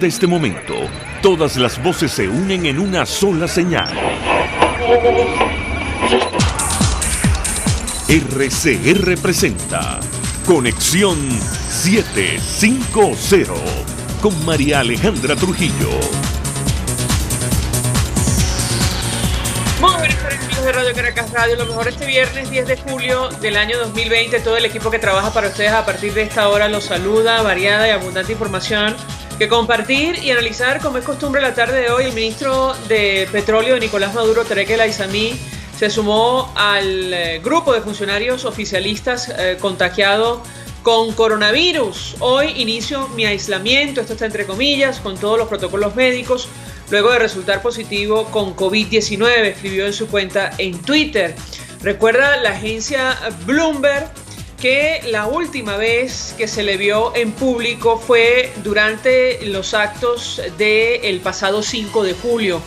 De este momento, todas las voces se unen en una sola señal. RCR presenta Conexión 750 con María Alejandra Trujillo. Muy buenas tardes, amigos de Radio Caracas Radio. Lo mejor este viernes 10 de julio del año 2020. Todo el equipo que trabaja para ustedes a partir de esta hora los saluda. Variada y abundante información que compartir y analizar, como es costumbre la tarde de hoy. El ministro de Petróleo de Nicolás Maduro, Tarek El Aissami, se sumó al grupo de funcionarios oficialistas contagiado con coronavirus. Hoy inicio mi aislamiento, esto está entre comillas, con todos los protocolos médicos, luego de resultar positivo con COVID-19, escribió en su cuenta en Twitter. Recuerda la agencia Bloomberg que la última vez que se le vio en público fue durante los actos del pasado 5 de julio,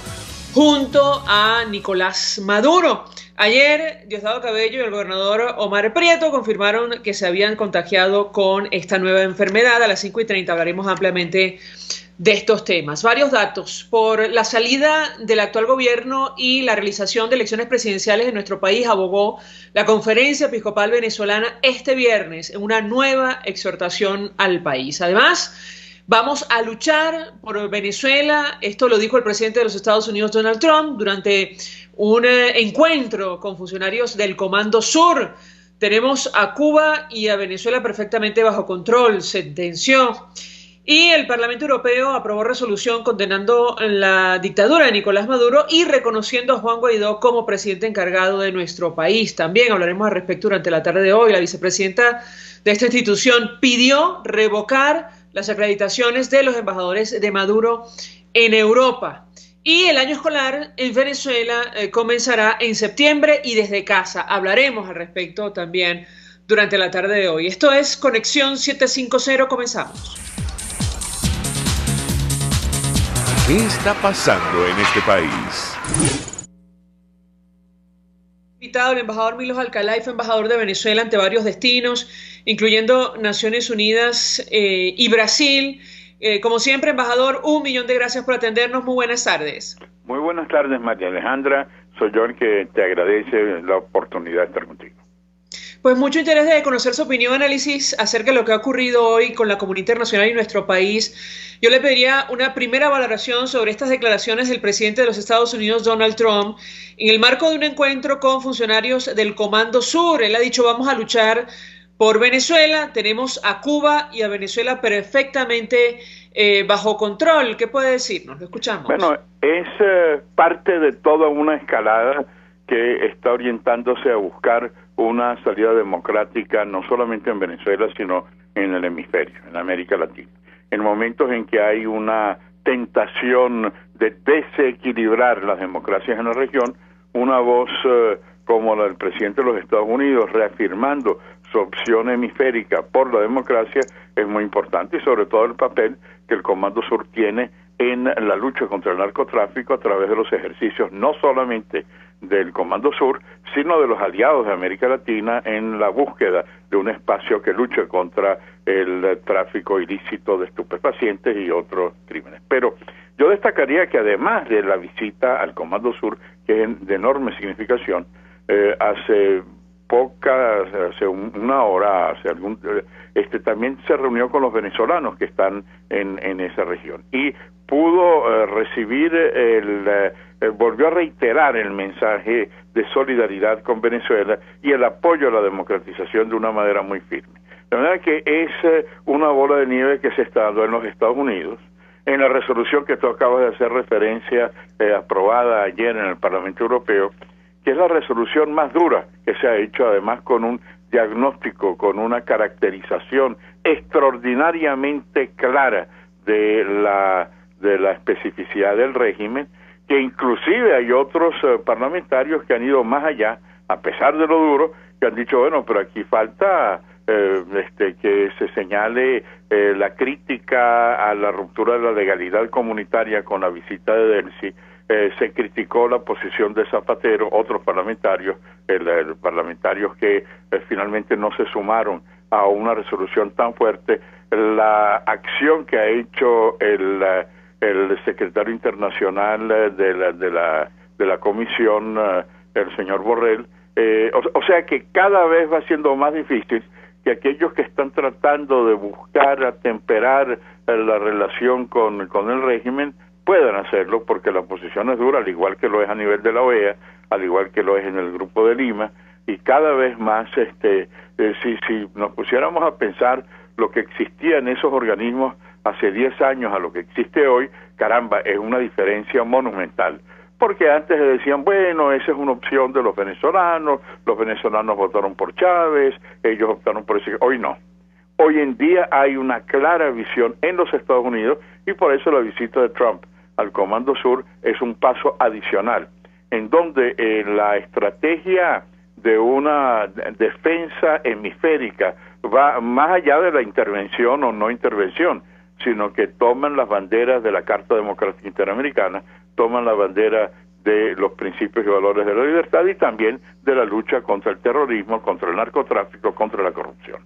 junto a Nicolás Maduro. Ayer, Diosdado Cabello y el gobernador Omar Prieto confirmaron que se habían contagiado con esta nueva enfermedad. A las 5:30 hablaremos ampliamente de estos temas. Varios datos. Por la salida del actual gobierno y la realización de elecciones presidenciales en nuestro país, abogó la Conferencia Episcopal Venezolana este viernes en una nueva exhortación al país. Además, vamos a luchar por Venezuela. Esto lo dijo el presidente de los Estados Unidos, Donald Trump, durante un encuentro con funcionarios del Comando Sur. Tenemos a Cuba y a Venezuela perfectamente bajo control, sentenció. Y el Parlamento Europeo aprobó resolución condenando la dictadura de Nicolás Maduro y reconociendo a Juan Guaidó como presidente encargado de nuestro país. También hablaremos al respecto durante la tarde de hoy. La vicepresidenta de esta institución pidió revocar las acreditaciones de los embajadores de Maduro en Europa. Y el año escolar en Venezuela comenzará en septiembre y desde casa. Hablaremos al respecto también durante la tarde de hoy. Esto es Conexión 750. Comenzamos. ¿Qué está pasando en este país? Invitado el embajador Milos Alcalá, fue embajador de Venezuela ante varios destinos, incluyendo Naciones Unidas y Brasil. Como siempre, embajador, 1.000.000 de gracias por atendernos. Muy buenas tardes. Muy buenas tardes, María Alejandra. Soy yo el que te agradece la oportunidad de estar contigo. Pues mucho interés de conocer su opinión, análisis acerca de lo que ha ocurrido hoy con la comunidad internacional y nuestro país. Yo le pediría una primera valoración sobre estas declaraciones del presidente de los Estados Unidos, Donald Trump, en el marco de un encuentro con funcionarios del Comando Sur. Él ha dicho, vamos a luchar por Venezuela, tenemos a Cuba y a Venezuela perfectamente bajo control. ¿Qué puede decirnos? Lo escuchamos. Bueno, es parte de toda una escalada que está orientándose a buscar una salida democrática no solamente en Venezuela, sino en el hemisferio, en América Latina. En momentos en que hay una tentación de desequilibrar las democracias en la región, una voz como la del presidente de los Estados Unidos reafirmando su opción hemisférica por la democracia es muy importante, y sobre todo el papel que el Comando Sur tiene en la lucha contra el narcotráfico a través de los ejercicios no solamente del Comando Sur, sino de los aliados de América Latina en la búsqueda de un espacio que luche contra el tráfico ilícito de estupefacientes y otros crímenes. Pero yo destacaría que además de la visita al Comando Sur, que es de enorme significación, hace una hora, también se reunió con los venezolanos que están en esa región y pudo recibir volvió a reiterar el mensaje de solidaridad con Venezuela y el apoyo a la democratización de una manera muy firme. De manera que es una bola de nieve que se está dando en los Estados Unidos. En la resolución que tú acabas de hacer referencia, aprobada ayer en el Parlamento Europeo, que es la resolución más dura que se ha hecho, además con un diagnóstico, con una caracterización extraordinariamente clara de la especificidad del régimen, que inclusive hay otros parlamentarios que han ido más allá, a pesar de lo duro, que han dicho, bueno, pero aquí falta que se señale la crítica a la ruptura de la legalidad comunitaria con la visita de Delcy. Se criticó la posición de Zapatero, otros parlamentarios, parlamentarios que finalmente no se sumaron a una resolución tan fuerte la acción que ha hecho el secretario internacional de la comisión, el señor Borrell, o sea que cada vez va siendo más difícil que aquellos que están tratando de buscar atemperar la relación con el régimen puedan hacerlo, porque la posición es dura, al igual que lo es a nivel de la OEA, al igual que lo es en el Grupo de Lima, y cada vez más, si nos pusiéramos a pensar lo que existía en esos organismos hace 10 años a lo que existe hoy, caramba, es una diferencia monumental. Porque antes decían, bueno, esa es una opción de los venezolanos votaron por Chávez, ellos optaron por ese. Hoy no. Hoy en día hay una clara visión en los Estados Unidos, y por eso la visita de Trump al Comando Sur es un paso adicional, en donde la estrategia de una defensa hemisférica va más allá de la intervención o no intervención, sino que toman las banderas de la Carta Democrática Interamericana, toman la bandera de los principios y valores de la libertad y también de la lucha contra el terrorismo, contra el narcotráfico, contra la corrupción.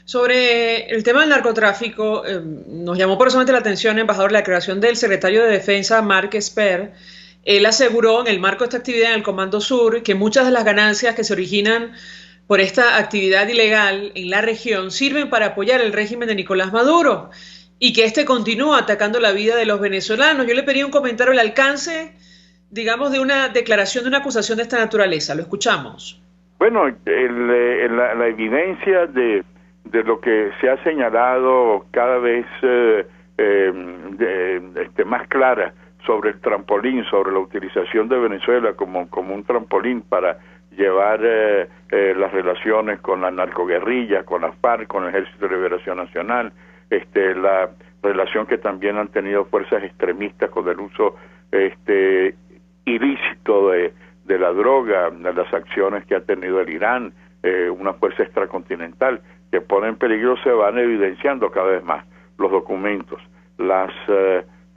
Sobre el tema del narcotráfico, nos llamó personalmente la atención, embajador, la declaración del secretario de Defensa, Mark Esper. Él aseguró en el marco de esta actividad en el Comando Sur que muchas de las ganancias que se originan por esta actividad ilegal en la región sirven para apoyar el régimen de Nicolás Maduro y que este continúa atacando la vida de los venezolanos. Yo le pedí un comentario al alcance, digamos, de una declaración, de una acusación de esta naturaleza. Lo escuchamos. Bueno, la evidencia de lo que se ha señalado cada vez más clara sobre el trampolín, sobre la utilización de Venezuela como un trampolín para llevar las relaciones con la narcoguerrilla, con la FARC, con el Ejército de Liberación Nacional, la relación que también han tenido fuerzas extremistas con el uso ilícito de la droga, las acciones que ha tenido el Irán, una fuerza extracontinental que pone en peligro, se van evidenciando cada vez más los documentos, la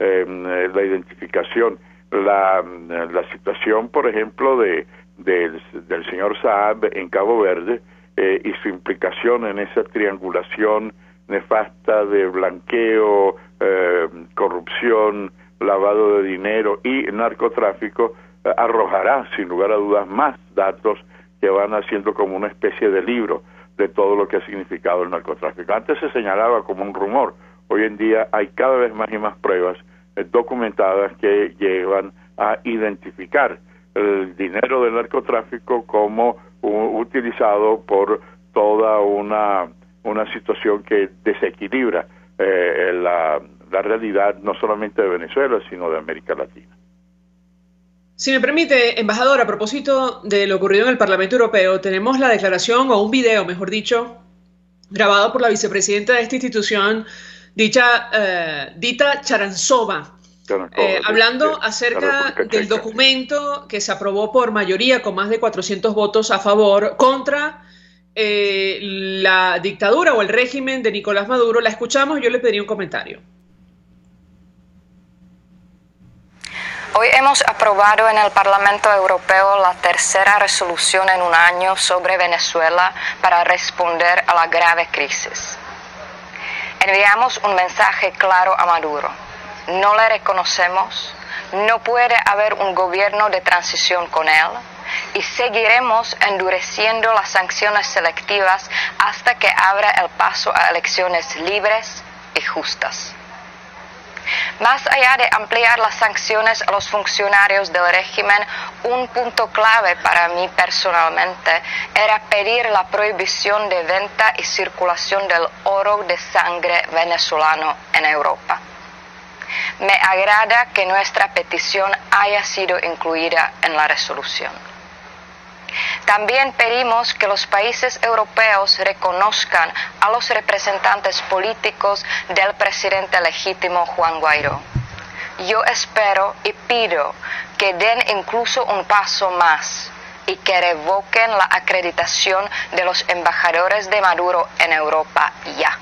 identificación, la situación, por ejemplo, del señor Saab en Cabo Verde y su implicación en esa triangulación nefasta de blanqueo, corrupción, lavado de dinero y narcotráfico, arrojará sin lugar a dudas más datos que van haciendo como una especie de libro de todo lo que ha significado el narcotráfico. Antes se señalaba como un rumor, hoy en día hay cada vez más y más pruebas documentadas que llevan a identificar el dinero del narcotráfico como utilizado por toda una situación que desequilibra la realidad no solamente de Venezuela, sino de América Latina. Si me permite, embajador, a propósito de lo ocurrido en el Parlamento Europeo, tenemos la declaración, o un video, mejor dicho, grabado por la vicepresidenta de esta institución, Dita Charanzova, hablando acerca del documento que se aprobó por mayoría con más de 400 votos a favor contra la dictadura o el régimen de Nicolás Maduro. La escuchamos, yo le pediría un comentario. Hoy hemos aprobado en el Parlamento Europeo la tercera resolución en un año sobre Venezuela para responder a la grave crisis. Enviamos un mensaje claro a Maduro. No le reconocemos, no puede haber un gobierno de transición con él y seguiremos endureciendo las sanciones selectivas hasta que abra el paso a elecciones libres y justas. Más allá de ampliar las sanciones a los funcionarios del régimen, un punto clave para mí personalmente era pedir la prohibición de venta y circulación del oro de sangre venezolano en Europa. Me agrada que nuestra petición haya sido incluida en la resolución. También pedimos que los países europeos reconozcan a los representantes políticos del presidente legítimo Juan Guaidó. Yo espero y pido que den incluso un paso más y que revoquen la acreditación de los embajadores de Maduro en Europa ya.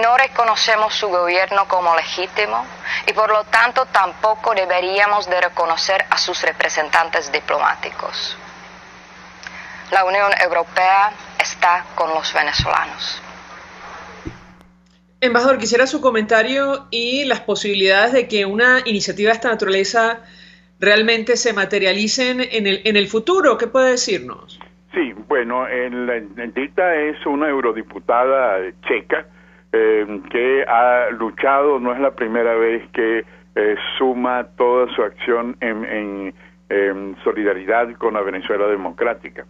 No reconocemos su gobierno como legítimo y por lo tanto tampoco deberíamos de reconocer a sus representantes diplomáticos. La Unión Europea está con los venezolanos. Embajador, quisiera su comentario y las posibilidades de que una iniciativa de esta naturaleza realmente se materialicen en el futuro. ¿Qué puede decirnos? Sí, bueno, Dita es una eurodiputada checa que ha luchado, no es la primera vez que suma toda su acción en solidaridad con la Venezuela democrática.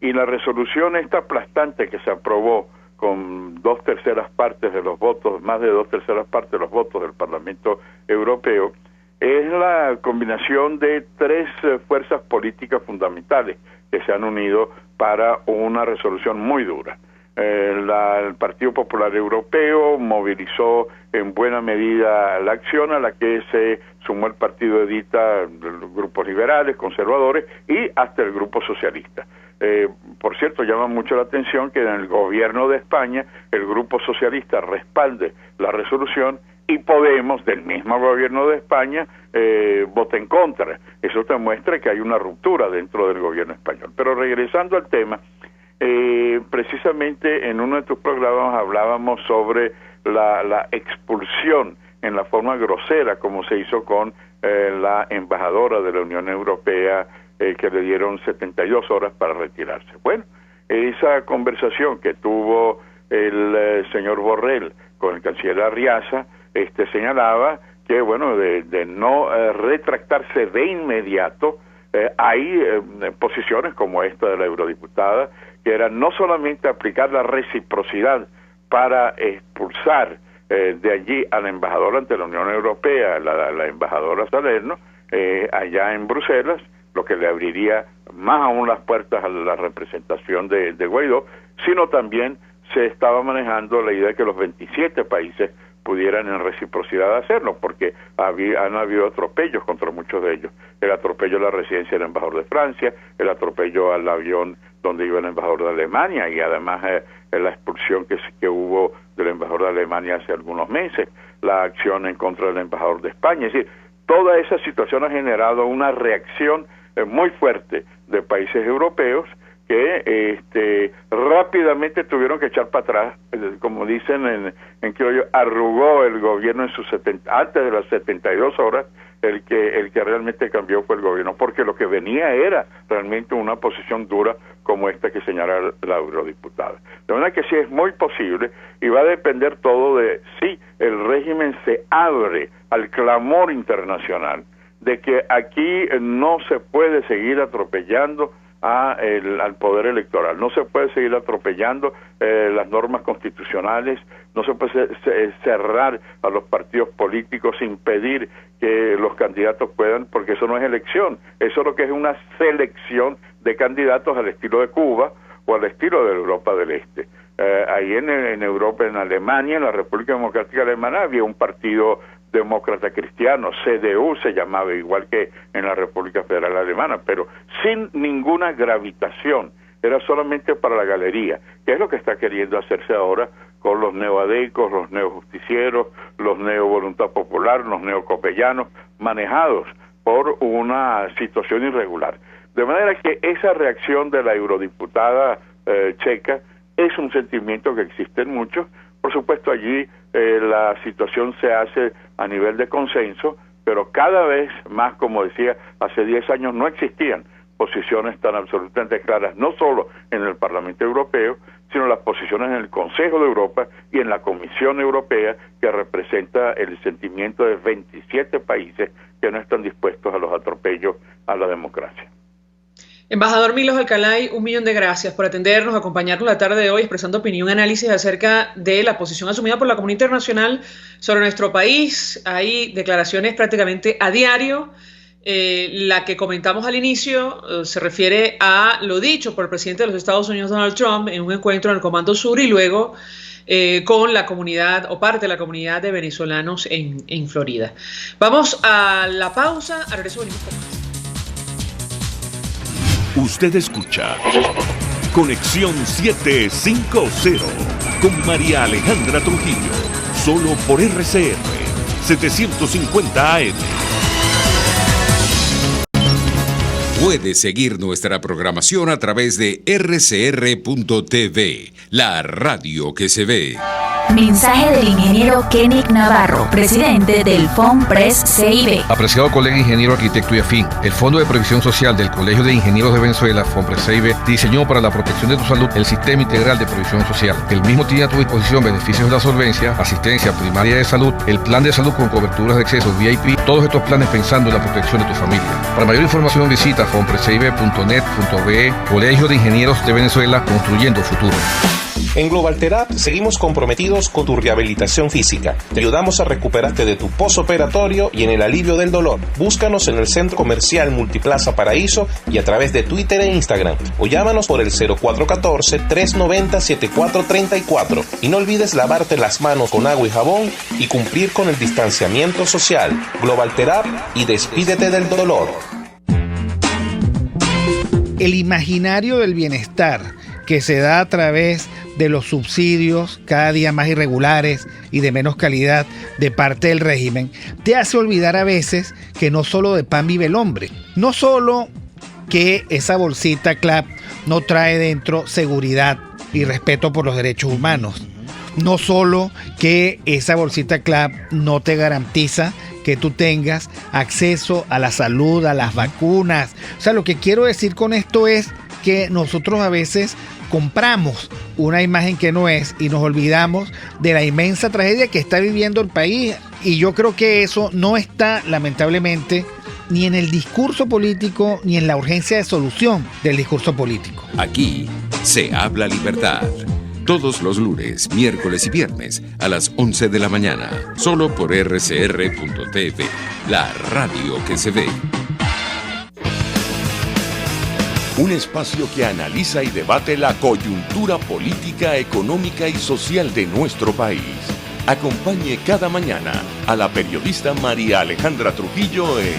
Y la resolución esta aplastante que se aprobó con 2/3 partes de los votos, más de 2/3 partes de los votos del Parlamento Europeo, es la combinación de 3 fuerzas políticas fundamentales que se han unido para una resolución muy dura. El Partido Popular Europeo movilizó en buena medida la acción, a la que se sumó el partido de Dita, los grupos liberales, conservadores y hasta el grupo socialista. Por cierto, llama mucho la atención que en el gobierno de España el grupo socialista respalde la resolución y Podemos, del mismo gobierno de España, vota en contra. Eso te muestra que hay una ruptura dentro del gobierno español. Pero regresando al tema, precisamente en uno de tus programas hablábamos sobre la expulsión en la forma grosera como se hizo con la embajadora de la Unión Europea, que le dieron 72 horas para retirarse. Bueno, esa conversación que tuvo el señor Borrell con el canciller Arriaza, señalaba que, bueno, de no retractarse de inmediato, hay posiciones como esta de la eurodiputada, que era no solamente aplicar la reciprocidad para expulsar de allí a la embajadora ante la Unión Europea, la embajadora Salerno, allá en Bruselas, lo que le abriría más aún las puertas a la representación de Guaidó, sino también se estaba manejando la idea de que los 27 países pudieran en reciprocidad hacerlo, porque han habido atropellos contra muchos de ellos. El atropello a la residencia del embajador de Francia, el atropello al avión donde iba el embajador de Alemania, y además la expulsión que hubo del embajador de Alemania hace algunos meses, la acción en contra del embajador de España. Es decir, toda esa situación ha generado una reacción muy fuerte de países europeos que rápidamente tuvieron que echar para atrás, como dicen en criollo, arrugó el gobierno en antes de las 72 horas, el que realmente cambió fue el gobierno, porque lo que venía era realmente una posición dura como esta que señala la eurodiputada. De manera que sí es muy posible, y va a depender todo de si el régimen se abre al clamor internacional de que aquí no se puede seguir atropellando al poder electoral, no se puede seguir atropellando las normas constitucionales, no se puede cerrar a los partidos políticos, impedir que los candidatos puedan, porque eso no es elección, eso lo que es una selección de candidatos al estilo de Cuba o al estilo de Europa del Este. Ahí en Europa, en Alemania, en la República Democrática Alemana, había un partido demócrata cristiano, CDU se llamaba, igual que en la República Federal Alemana, pero sin ninguna gravitación, era solamente para la galería, que es lo que está queriendo hacerse ahora con los neoadecos, los neojusticieros, los neovoluntad popular, los neocopellanos, manejados por una situación irregular. De manera que esa reacción de la eurodiputada checa es un sentimiento que existe en muchos. Por supuesto, allí la situación se hace a nivel de consenso, pero cada vez más, como decía, hace 10 años no existían posiciones tan absolutamente claras, no solo en el Parlamento Europeo, sino las posiciones en el Consejo de Europa y en la Comisión Europea, que representa el sentimiento de 27 países que no están dispuestos a los atropellos a la democracia. Embajador Milos Alcalay, 1.000.000 de gracias por atendernos, acompañarnos la tarde de hoy, expresando opinión y análisis acerca de la posición asumida por la comunidad internacional sobre nuestro país. Hay declaraciones prácticamente a diario. La que comentamos al inicio se refiere a lo dicho por el presidente de los Estados Unidos, Donald Trump, en un encuentro en el Comando Sur, y luego con la comunidad o parte de la comunidad de venezolanos en Florida. Vamos a la pausa, a regreso venimos con más. Usted escucha Conexión 750 con María Alejandra Trujillo, solo por RCR 750 AM. Puede seguir nuestra programación a través de rcr.tv, la radio que se ve. Mensaje del ingeniero Kenick Navarro, presidente del FONPRES CIB. Apreciado colega ingeniero, arquitecto y afín, el Fondo de Previsión Social del Colegio de Ingenieros de Venezuela, FONPRES CIB, diseñó para la protección de tu salud el Sistema Integral de Previsión Social. El mismo tiene a tu disposición beneficios de la solvencia, asistencia primaria de salud, el plan de salud con coberturas de acceso VIP, todos estos planes pensando en la protección de tu familia. Para mayor información visita fonprescib.net.be. Colegio de Ingenieros de Venezuela, construyendo futuro. En Global Therap seguimos comprometidos con tu rehabilitación física. Te ayudamos a recuperarte de tu posoperatorio y en el alivio del dolor. Búscanos en el Centro Comercial Multiplaza Paraíso y a través de Twitter e Instagram. O llámanos por el 0414-390-7434. Y no olvides lavarte las manos con agua y jabón y cumplir con el distanciamiento social. Global Therap y despídete del dolor. El imaginario del bienestar que se da a través de los subsidios cada día más irregulares y de menos calidad de parte del régimen, te hace olvidar a veces que no solo de pan vive el hombre. No solo que esa bolsita CLAP no trae dentro seguridad y respeto por los derechos humanos. No solo que esa bolsita CLAP no te garantiza que tú tengas acceso a la salud, a las vacunas. O sea, lo que quiero decir con esto es que nosotros a veces compramos una imagen que no es y nos olvidamos de la inmensa tragedia que está viviendo el país, y yo creo que eso no está lamentablemente ni en el discurso político ni en la urgencia de solución del discurso político. Aquí se habla libertad. Todos los lunes, miércoles y viernes a las 11 de la mañana, solo por rcr.tv, la radio que se ve. Un espacio que analiza y debate la coyuntura política, económica y social de nuestro país. Acompañe cada mañana a la periodista María Alejandra Trujillo en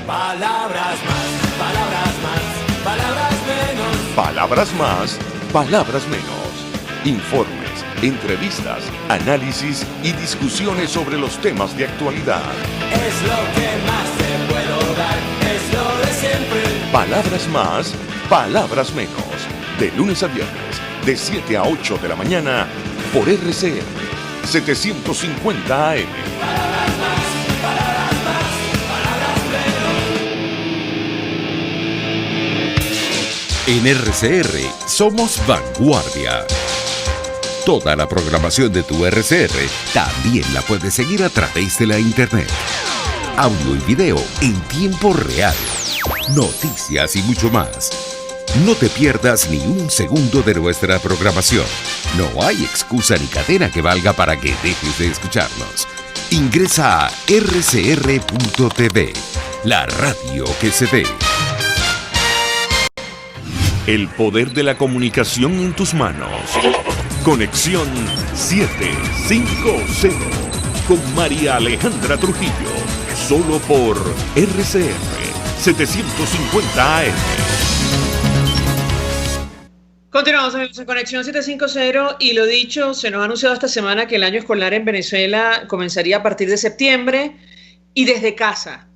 Palabras más, palabras más, palabras menos. Palabras más, palabras menos. Informes, entrevistas, análisis y discusiones sobre los temas de actualidad. Es lo que más te puedo dar, es lo de siempre. Palabras más, palabras menos. De lunes a viernes, de 7 a 8 de la mañana, por RCR 750 AM. Palabras más, palabras más, palabras menos. En RCR somos vanguardia. Toda la programación de tu RCR también la puedes seguir a través de la internet. Audio y video en tiempo real. Noticias y mucho más. No te pierdas ni un segundo de nuestra programación. No hay excusa ni cadena que valga para que dejes de escucharnos. Ingresa a rcr.tv, la radio que se ve. El poder de la comunicación en tus manos. Conexión 750 con María Alejandra Trujillo. Solo por RCR 750 AM. Continuamos en Conexión 750 y lo dicho, se nos ha anunciado esta semana que el año escolar en Venezuela comenzaría a partir de septiembre y desde casa.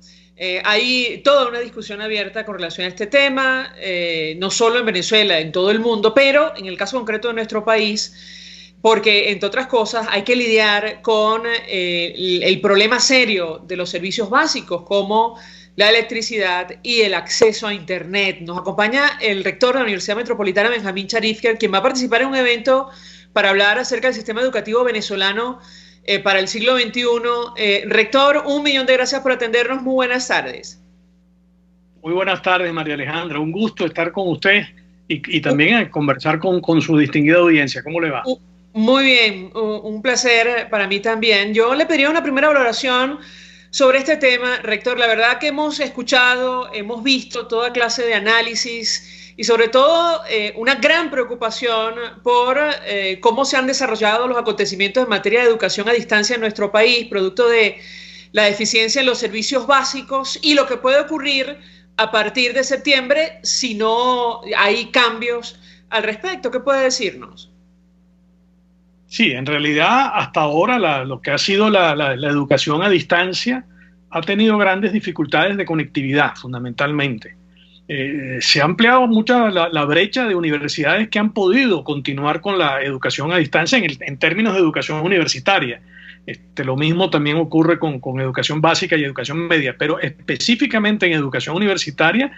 Hay toda una discusión abierta con relación a este tema, no solo en Venezuela, en todo el mundo, pero en el caso concreto de nuestro país, porque entre otras cosas hay que lidiar con el problema serio de los servicios básicos como la electricidad y el acceso a Internet. Nos acompaña el rector de la Universidad Metropolitana, Benjamín Charifker, quien va a participar en un evento para hablar acerca del sistema educativo venezolano para el siglo XXI. Rector, 1.000.000 de gracias por atendernos. Muy buenas tardes. Muy buenas tardes, María Alejandra. Un gusto estar con usted y también conversar con su distinguida audiencia. ¿Cómo le va? Muy bien, un placer para mí también. Yo le pediría una primera valoración sobre este tema, rector. La verdad que hemos escuchado, hemos visto toda clase de análisis y sobre todo una gran preocupación por cómo se han desarrollado los acontecimientos en materia de educación a distancia en nuestro país, producto de la deficiencia en los servicios básicos y lo que puede ocurrir a partir de septiembre si no hay cambios al respecto. ¿Qué puede decirnos? Sí, en realidad hasta ahora lo que ha sido la educación a distancia ha tenido grandes dificultades de conectividad fundamentalmente. se ha ampliado mucho la brecha de universidades que han podido continuar con la educación a distancia en términos de educación universitaria. Lo mismo también ocurre con educación básica y educación media, pero específicamente en educación universitaria,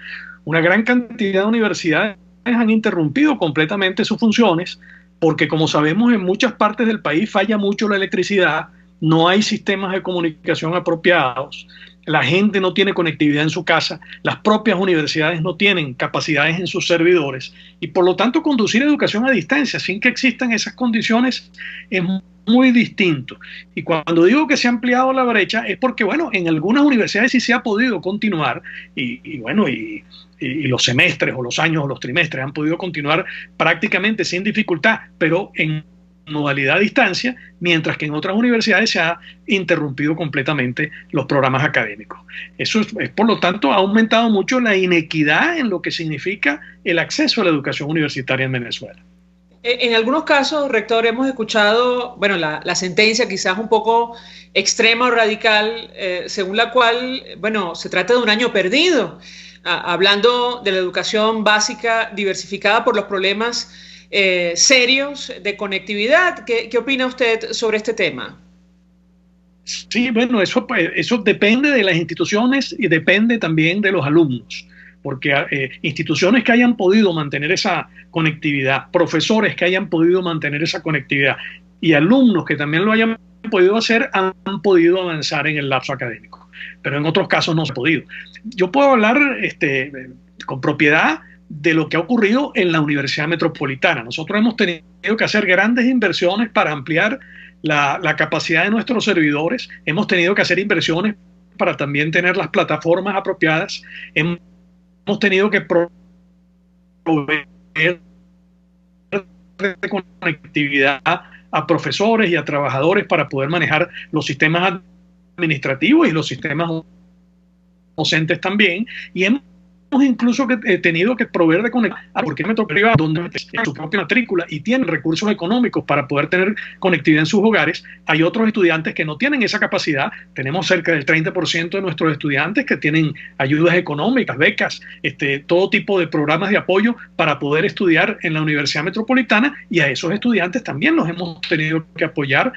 una gran cantidad de universidades han interrumpido completamente sus funciones porque, como sabemos, en muchas partes del país falla mucho la electricidad, no hay sistemas de comunicación apropiados, la gente no tiene conectividad en su casa, las propias universidades no tienen capacidades en sus servidores y, por lo tanto, conducir educación a distancia sin que existan esas condiciones es muy distinto. Y cuando digo que se ha ampliado la brecha es porque, bueno, en algunas universidades sí se ha podido continuar y los semestres o los años o los trimestres han podido continuar prácticamente sin dificultad, pero en modalidad a distancia, mientras que en otras universidades se ha interrumpido completamente los programas académicos. Eso es, por lo tanto, ha aumentado mucho la inequidad en lo que significa el acceso a la educación universitaria en Venezuela. En algunos casos, rector, hemos escuchado, bueno, la sentencia quizás un poco extrema o radical, según la cual, bueno, se trata de un año perdido, hablando de la educación básica diversificada por los problemas serios de conectividad. ¿Qué opina usted sobre este tema? Sí, bueno, eso depende de las instituciones y depende también de los alumnos, porque instituciones que hayan podido mantener esa conectividad, profesores que hayan podido mantener esa conectividad y alumnos que también lo hayan podido hacer, han podido avanzar en el lapso académico, pero en otros casos no se ha podido. Yo puedo hablar con propiedad de lo que ha ocurrido en la Universidad Metropolitana. Nosotros hemos tenido que hacer grandes inversiones para ampliar la capacidad de nuestros servidores, hemos tenido que hacer inversiones para también tener las plataformas apropiadas, hemos tenido que proveer de conectividad a profesores y a trabajadores para poder manejar los sistemas administrativos y los sistemas docentes también, y hemos incluso tenido que proveer de conectividad porque es privado donde tienen su propia matrícula y tienen recursos económicos para poder tener conectividad en sus hogares. Hay otros estudiantes que no tienen esa capacidad. Tenemos cerca del 30% de nuestros estudiantes que tienen ayudas económicas, becas, todo tipo de programas de apoyo para poder estudiar en la Universidad Metropolitana, y a esos estudiantes también los hemos tenido que apoyar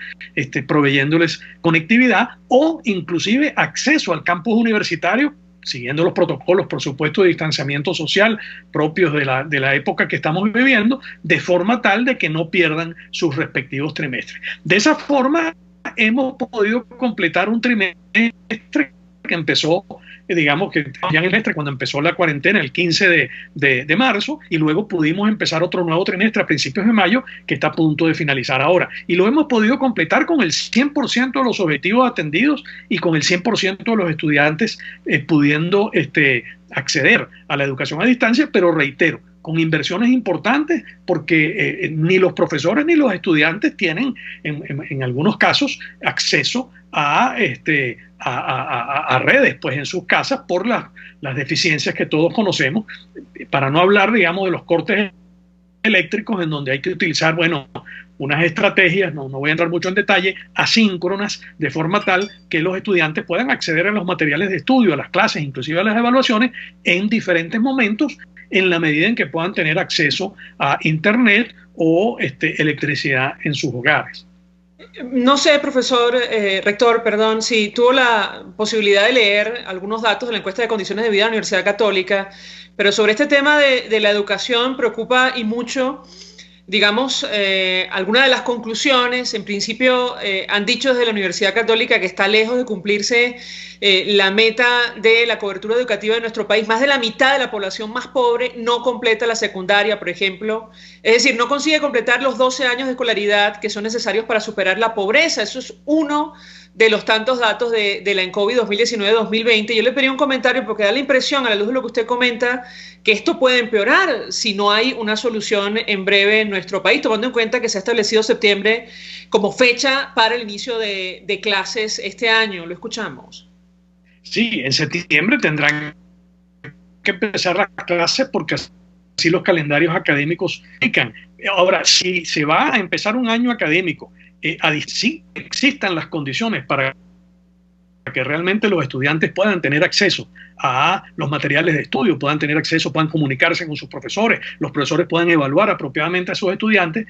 proveyéndoles conectividad o inclusive acceso al campus universitario, siguiendo los protocolos, por supuesto, de distanciamiento social propios de la época que estamos viviendo, de forma tal de que no pierdan sus respectivos trimestres. De esa forma hemos podido completar un trimestre que empezó, digamos que ya en el trimestre cuando empezó la cuarentena el 15 de marzo, y luego pudimos empezar otro nuevo trimestre a principios de mayo que está a punto de finalizar ahora, y lo hemos podido completar con el 100% de los objetivos atendidos y con el 100% de los estudiantes pudiendo acceder a la educación a distancia, pero reitero, con inversiones importantes, porque ni los profesores ni los estudiantes tienen en algunos casos acceso a redes pues en sus casas por las deficiencias que todos conocemos, para no hablar, digamos, de los cortes eléctricos, en donde hay que utilizar, bueno, unas estrategias, no voy a entrar mucho en detalle, asíncronas, de forma tal que los estudiantes puedan acceder a los materiales de estudio, a las clases, inclusive a las evaluaciones, en diferentes momentos, en la medida en que puedan tener acceso a internet o electricidad en sus hogares. No sé, rector, perdón, si tuvo la posibilidad de leer algunos datos de la encuesta de condiciones de vida de la Universidad Católica, pero sobre este tema de la educación preocupa y mucho, digamos, algunas de las conclusiones. En principio han dicho desde la Universidad Católica que está lejos de cumplirse la meta de la cobertura educativa de nuestro país. Más de la mitad de la población más pobre no completa la secundaria, por ejemplo. Es decir, no consigue completar los 12 años de escolaridad que son necesarios para superar la pobreza. Eso es uno de los tantos datos de la ENCOVI 2019-2020. Yo le pedí un comentario porque da la impresión, a la luz de lo que usted comenta, que esto puede empeorar si no hay una solución en breve en nuestro país, tomando en cuenta que se ha establecido septiembre como fecha para el inicio de clases este año. Lo escuchamos. Sí, en septiembre tendrán que empezar las clases porque así los calendarios académicos indican. Ahora, si se va a empezar un año académico, sí existan las condiciones para que realmente los estudiantes puedan tener acceso a los materiales de estudio, puedan tener acceso, puedan comunicarse con sus profesores, los profesores puedan evaluar apropiadamente a sus estudiantes,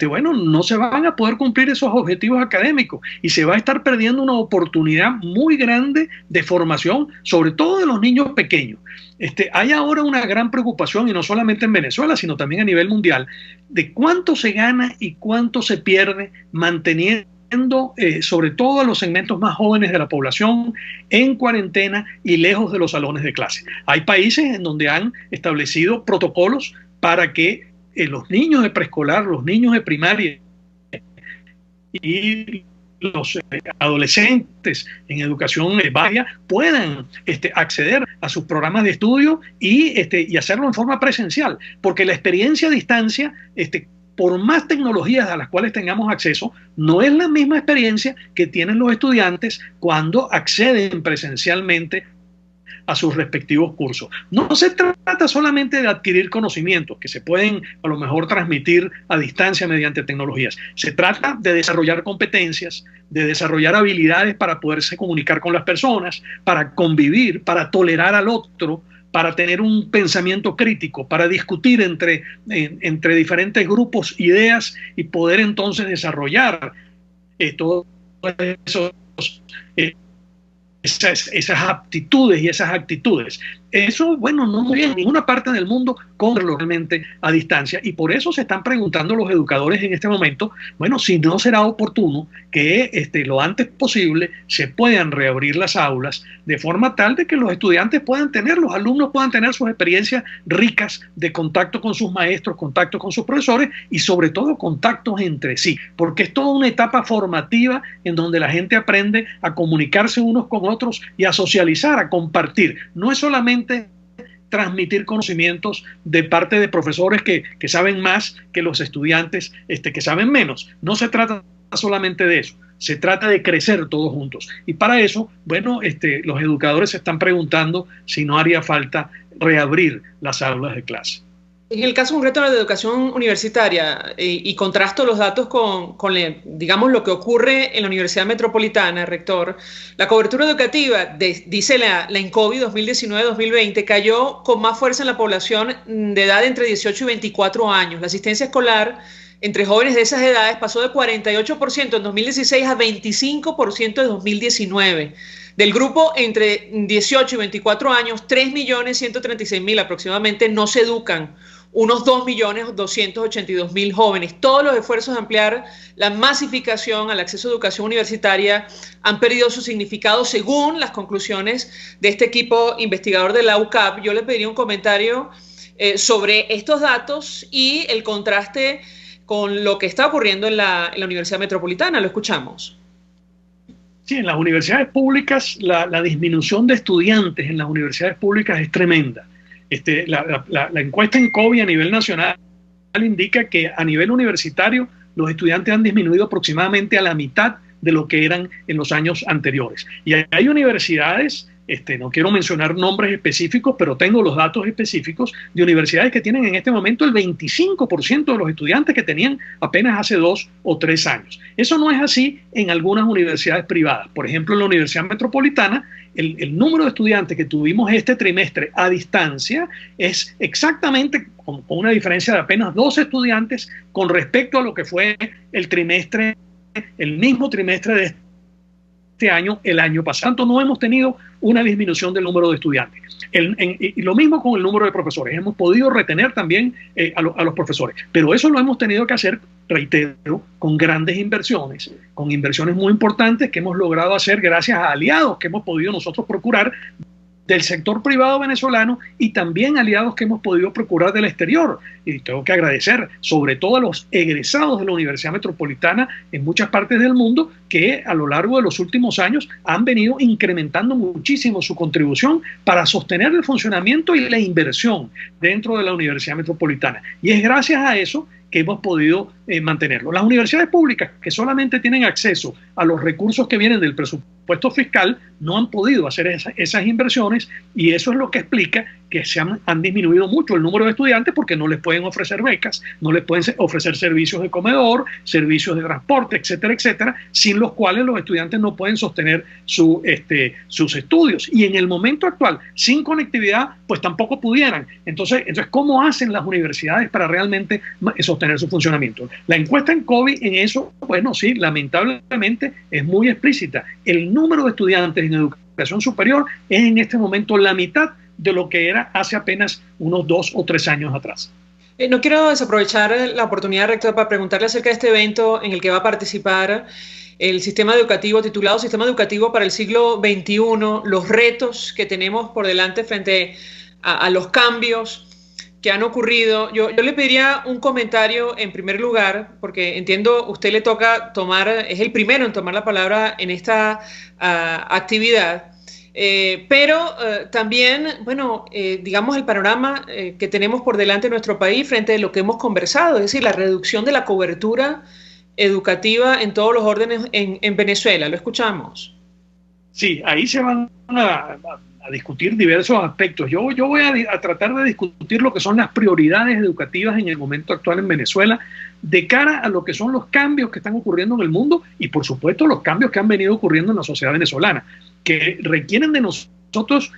bueno, no se van a poder cumplir esos objetivos académicos y se va a estar perdiendo una oportunidad muy grande de formación, sobre todo de los niños pequeños. Hay ahora una gran preocupación, y no solamente en Venezuela, sino también a nivel mundial, de cuánto se gana y cuánto se pierde manteniendo sobre todo a los segmentos más jóvenes de la población en cuarentena y lejos de los salones de clase. Hay países en donde han establecido protocolos para que los niños de preescolar, los niños de primaria y los adolescentes en educación básica puedan acceder a sus programas de estudio y hacerlo en forma presencial, porque la experiencia a distancia, por más tecnologías a las cuales tengamos acceso, no es la misma experiencia que tienen los estudiantes cuando acceden presencialmente a sus respectivos cursos. No se trata solamente de adquirir conocimientos que se pueden a lo mejor transmitir a distancia mediante tecnologías. Se trata de desarrollar competencias, de desarrollar habilidades para poderse comunicar con las personas, para convivir, para tolerar al otro, para tener un pensamiento crítico, para discutir entre diferentes grupos, ideas, y poder entonces desarrollar todos esas aptitudes y esas actitudes. Eso, bueno, no hay en ninguna parte del mundo realmente a distancia, y por eso se están preguntando los educadores en este momento, bueno, si no será oportuno que lo antes posible se puedan reabrir las aulas de forma tal de que los estudiantes puedan tener, los alumnos puedan tener sus experiencias ricas de contacto con sus maestros, contacto con sus profesores y sobre todo contactos entre sí, porque es toda una etapa formativa en donde la gente aprende a comunicarse unos con otros y a socializar, a compartir. No es solamente transmitir conocimientos de parte de profesores que saben más que los estudiantes que saben menos. No se trata solamente de eso, se trata de crecer todos juntos. Y para eso, bueno, los educadores se están preguntando si no haría falta reabrir las aulas de clase. En el caso concreto de la educación universitaria, y contrasto los datos con digamos, lo que ocurre en la Universidad Metropolitana, rector, la cobertura educativa, dice la INCOBI 2019-2020, cayó con más fuerza en la población de edad entre 18 y 24 años. La asistencia escolar entre jóvenes de esas edades pasó de 48% en 2016 a 25% en 2019. Del grupo entre 18 y 24 años, 3.136.000 aproximadamente no se educan, unos 2.282.000 jóvenes. Todos los esfuerzos de ampliar la masificación al acceso a educación universitaria han perdido su significado según las conclusiones de este equipo investigador de la UCAP. Yo le pediría un comentario sobre estos datos y el contraste con lo que está ocurriendo en la Universidad Metropolitana. Lo escuchamos. Sí, en las universidades públicas la disminución de estudiantes en las universidades públicas es tremenda. La encuesta en INCOBI a nivel nacional indica que a nivel universitario los estudiantes han disminuido aproximadamente a la mitad de lo que eran en los años anteriores. Y hay universidades, no quiero mencionar nombres específicos, pero tengo los datos específicos de universidades que tienen en este momento el 25% de los estudiantes que tenían apenas hace 2 o 3 años. Eso no es así en algunas universidades privadas. Por ejemplo, en la Universidad Metropolitana, el número de estudiantes que tuvimos este trimestre a distancia es exactamente con una diferencia de apenas 2 estudiantes con respecto a lo que fue el mismo trimestre de este año, el año pasado. No hemos tenido una disminución del número de estudiantes. Y lo mismo con el número de profesores. Hemos podido retener también a los profesores, pero eso lo hemos tenido que hacer, reitero, con grandes inversiones, con inversiones muy importantes que hemos logrado hacer gracias a aliados que hemos podido nosotros procurar del sector privado venezolano y también aliados que hemos podido procurar del exterior. Y tengo que agradecer sobre todo a los egresados de la Universidad Metropolitana en muchas partes del mundo que a lo largo de los últimos años han venido incrementando muchísimo su contribución para sostener el funcionamiento y la inversión dentro de la Universidad Metropolitana. Y es gracias a eso que hemos podido mantenerlo. Las universidades públicas que solamente tienen acceso a los recursos que vienen del presupuesto fiscal no han podido hacer esas inversiones, y eso es lo que explica que han disminuido mucho el número de estudiantes porque no les pueden ofrecer becas, no les pueden ofrecer servicios de comedor, servicios de transporte, etcétera, etcétera, sin los cuales los estudiantes no pueden sostener sus estudios. Y en el momento actual, sin conectividad, pues tampoco pudieran. Entonces, ¿cómo hacen las universidades para realmente sostener su funcionamiento? La encuesta en COVID en eso, bueno, sí, lamentablemente es muy explícita. El número de estudiantes en educación superior es en este momento la mitad de lo que era hace apenas unos 2 o 3 años atrás. No quiero desaprovechar la oportunidad, rector, para preguntarle acerca de este evento en el que va a participar el sistema educativo titulado Sistema Educativo para el Siglo XXI, los retos que tenemos por delante frente a los cambios que han ocurrido. Yo le pediría un comentario en primer lugar, porque entiendo usted le toca es el primero en tomar la palabra en esta actividad. Pero también, bueno, digamos el panorama que tenemos por delante en nuestro país frente a lo que hemos conversado, es decir, la reducción de la cobertura educativa en todos los órdenes en Venezuela. ¿Lo escuchamos? Sí, ahí se van a discutir diversos aspectos. Yo voy a tratar de discutir lo que son las prioridades educativas en el momento actual en Venezuela de cara a lo que son los cambios que están ocurriendo en el mundo y, por supuesto, los cambios que han venido ocurriendo en la sociedad venezolana, que requieren de nosotros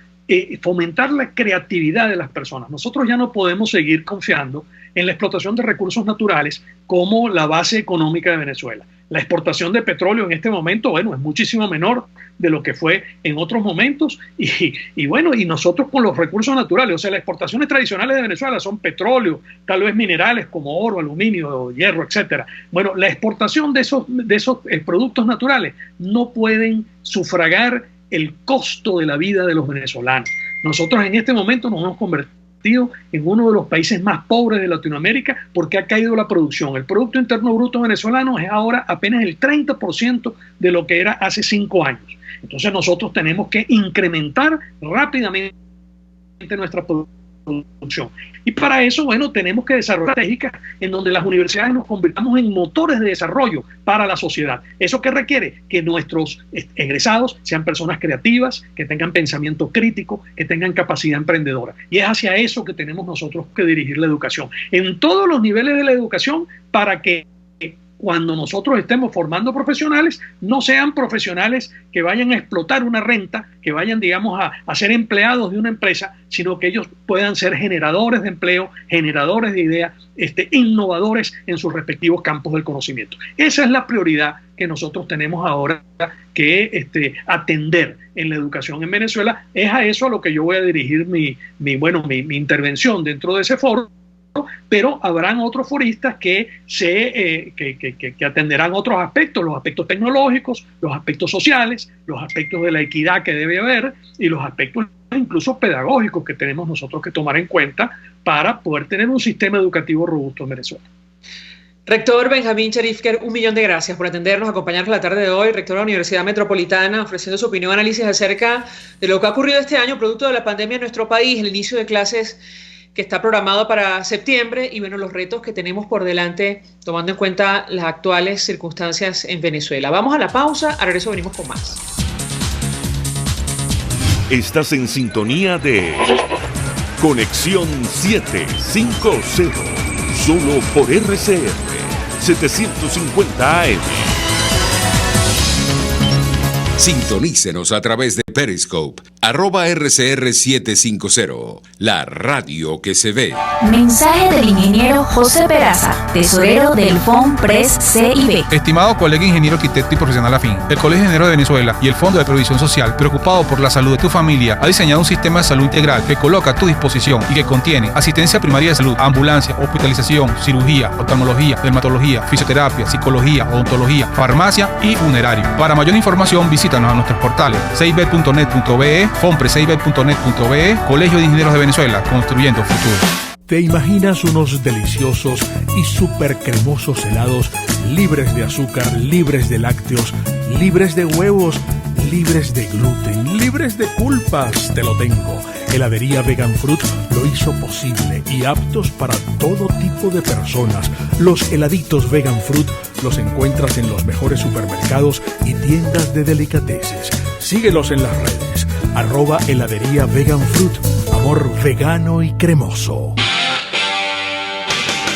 fomentar la creatividad de las personas. Nosotros ya no podemos seguir confiando en la explotación de recursos naturales como la base económica de Venezuela. La exportación de petróleo en este momento, bueno, es muchísimo menor de lo que fue en otros momentos y bueno, y nosotros con los recursos naturales, o sea, las exportaciones tradicionales de Venezuela son petróleo, tal vez minerales como oro, aluminio, hierro, etcétera. Bueno, la exportación de esos productos naturales no pueden sufragar el costo de la vida de los venezolanos. Nosotros en este momento nos hemos convertido en uno de los países más pobres de Latinoamérica porque ha caído la producción. El Producto Interno Bruto venezolano es ahora apenas el 30% de lo que era hace 5 años. Entonces nosotros tenemos que incrementar rápidamente nuestra producción. Y para eso, bueno, tenemos que desarrollar estratégicas en donde las universidades nos convirtamos en motores de desarrollo para la sociedad. ¿Eso qué requiere? Que nuestros egresados sean personas creativas, que tengan pensamiento crítico, que tengan capacidad emprendedora. Y es hacia eso que tenemos nosotros que dirigir la educación. En todos los niveles de la educación para que cuando nosotros estemos formando profesionales, no sean profesionales que vayan a explotar una renta, que vayan, digamos, a ser empleados de una empresa, sino que ellos puedan ser generadores de empleo, generadores de ideas, innovadores en sus respectivos campos del conocimiento. Esa es la prioridad que nosotros tenemos ahora que atender en la educación en Venezuela. Es a eso a lo que yo voy a dirigir mi intervención dentro de ese foro. Pero habrán otros foristas que atenderán otros aspectos, los aspectos tecnológicos, los aspectos sociales, los aspectos de la equidad que debe haber y los aspectos incluso pedagógicos que tenemos nosotros que tomar en cuenta para poder tener un sistema educativo robusto en Venezuela. Rector Benjamín Cherifker, 1.000.000 de gracias por atendernos, acompañarnos la tarde de hoy. Rector de la Universidad Metropolitana, ofreciendo su opinión y análisis acerca de lo que ha ocurrido este año producto de la pandemia en nuestro país, el inicio de clases que está programado para septiembre y bueno, los retos que tenemos por delante tomando en cuenta las actuales circunstancias en Venezuela. Vamos a la pausa, a regreso venimos con más. Estás en sintonía de Conexión 750, solo por RCR 750 AM. Sintonícenos a través de Periscope, @RCR750, la radio que se ve. Mensaje del ingeniero José Peraza, tesorero del FOMPRES CIB. Estimado colega ingeniero, arquitecto y profesional afín, el Colegio de Ingenieros de Venezuela y el Fondo de Previsión Social, preocupado por la salud de tu familia, ha diseñado un sistema de salud integral que coloca a tu disposición y que contiene asistencia primaria de salud, ambulancia, hospitalización, cirugía, oftalmología, dermatología, fisioterapia, psicología, odontología, farmacia y funerario. Para mayor información, visítanos a nuestros portales cib.net.be, fomprescib.net.be, Colegio de Ingenieros de Venezuela, construyendo futuro. ¿Te imaginas unos deliciosos y súper cremosos helados libres de azúcar, libres de lácteos, libres de huevos, libres de gluten, libres de culpas? Te lo tengo. Heladería Vegan Fruit lo hizo posible y aptos para todo tipo de personas. Los heladitos Vegan Fruit los encuentras en los mejores supermercados y tiendas de delicateces. Síguelos en las redes, @heladería Vegan Fruit. sabor vegano y cremoso.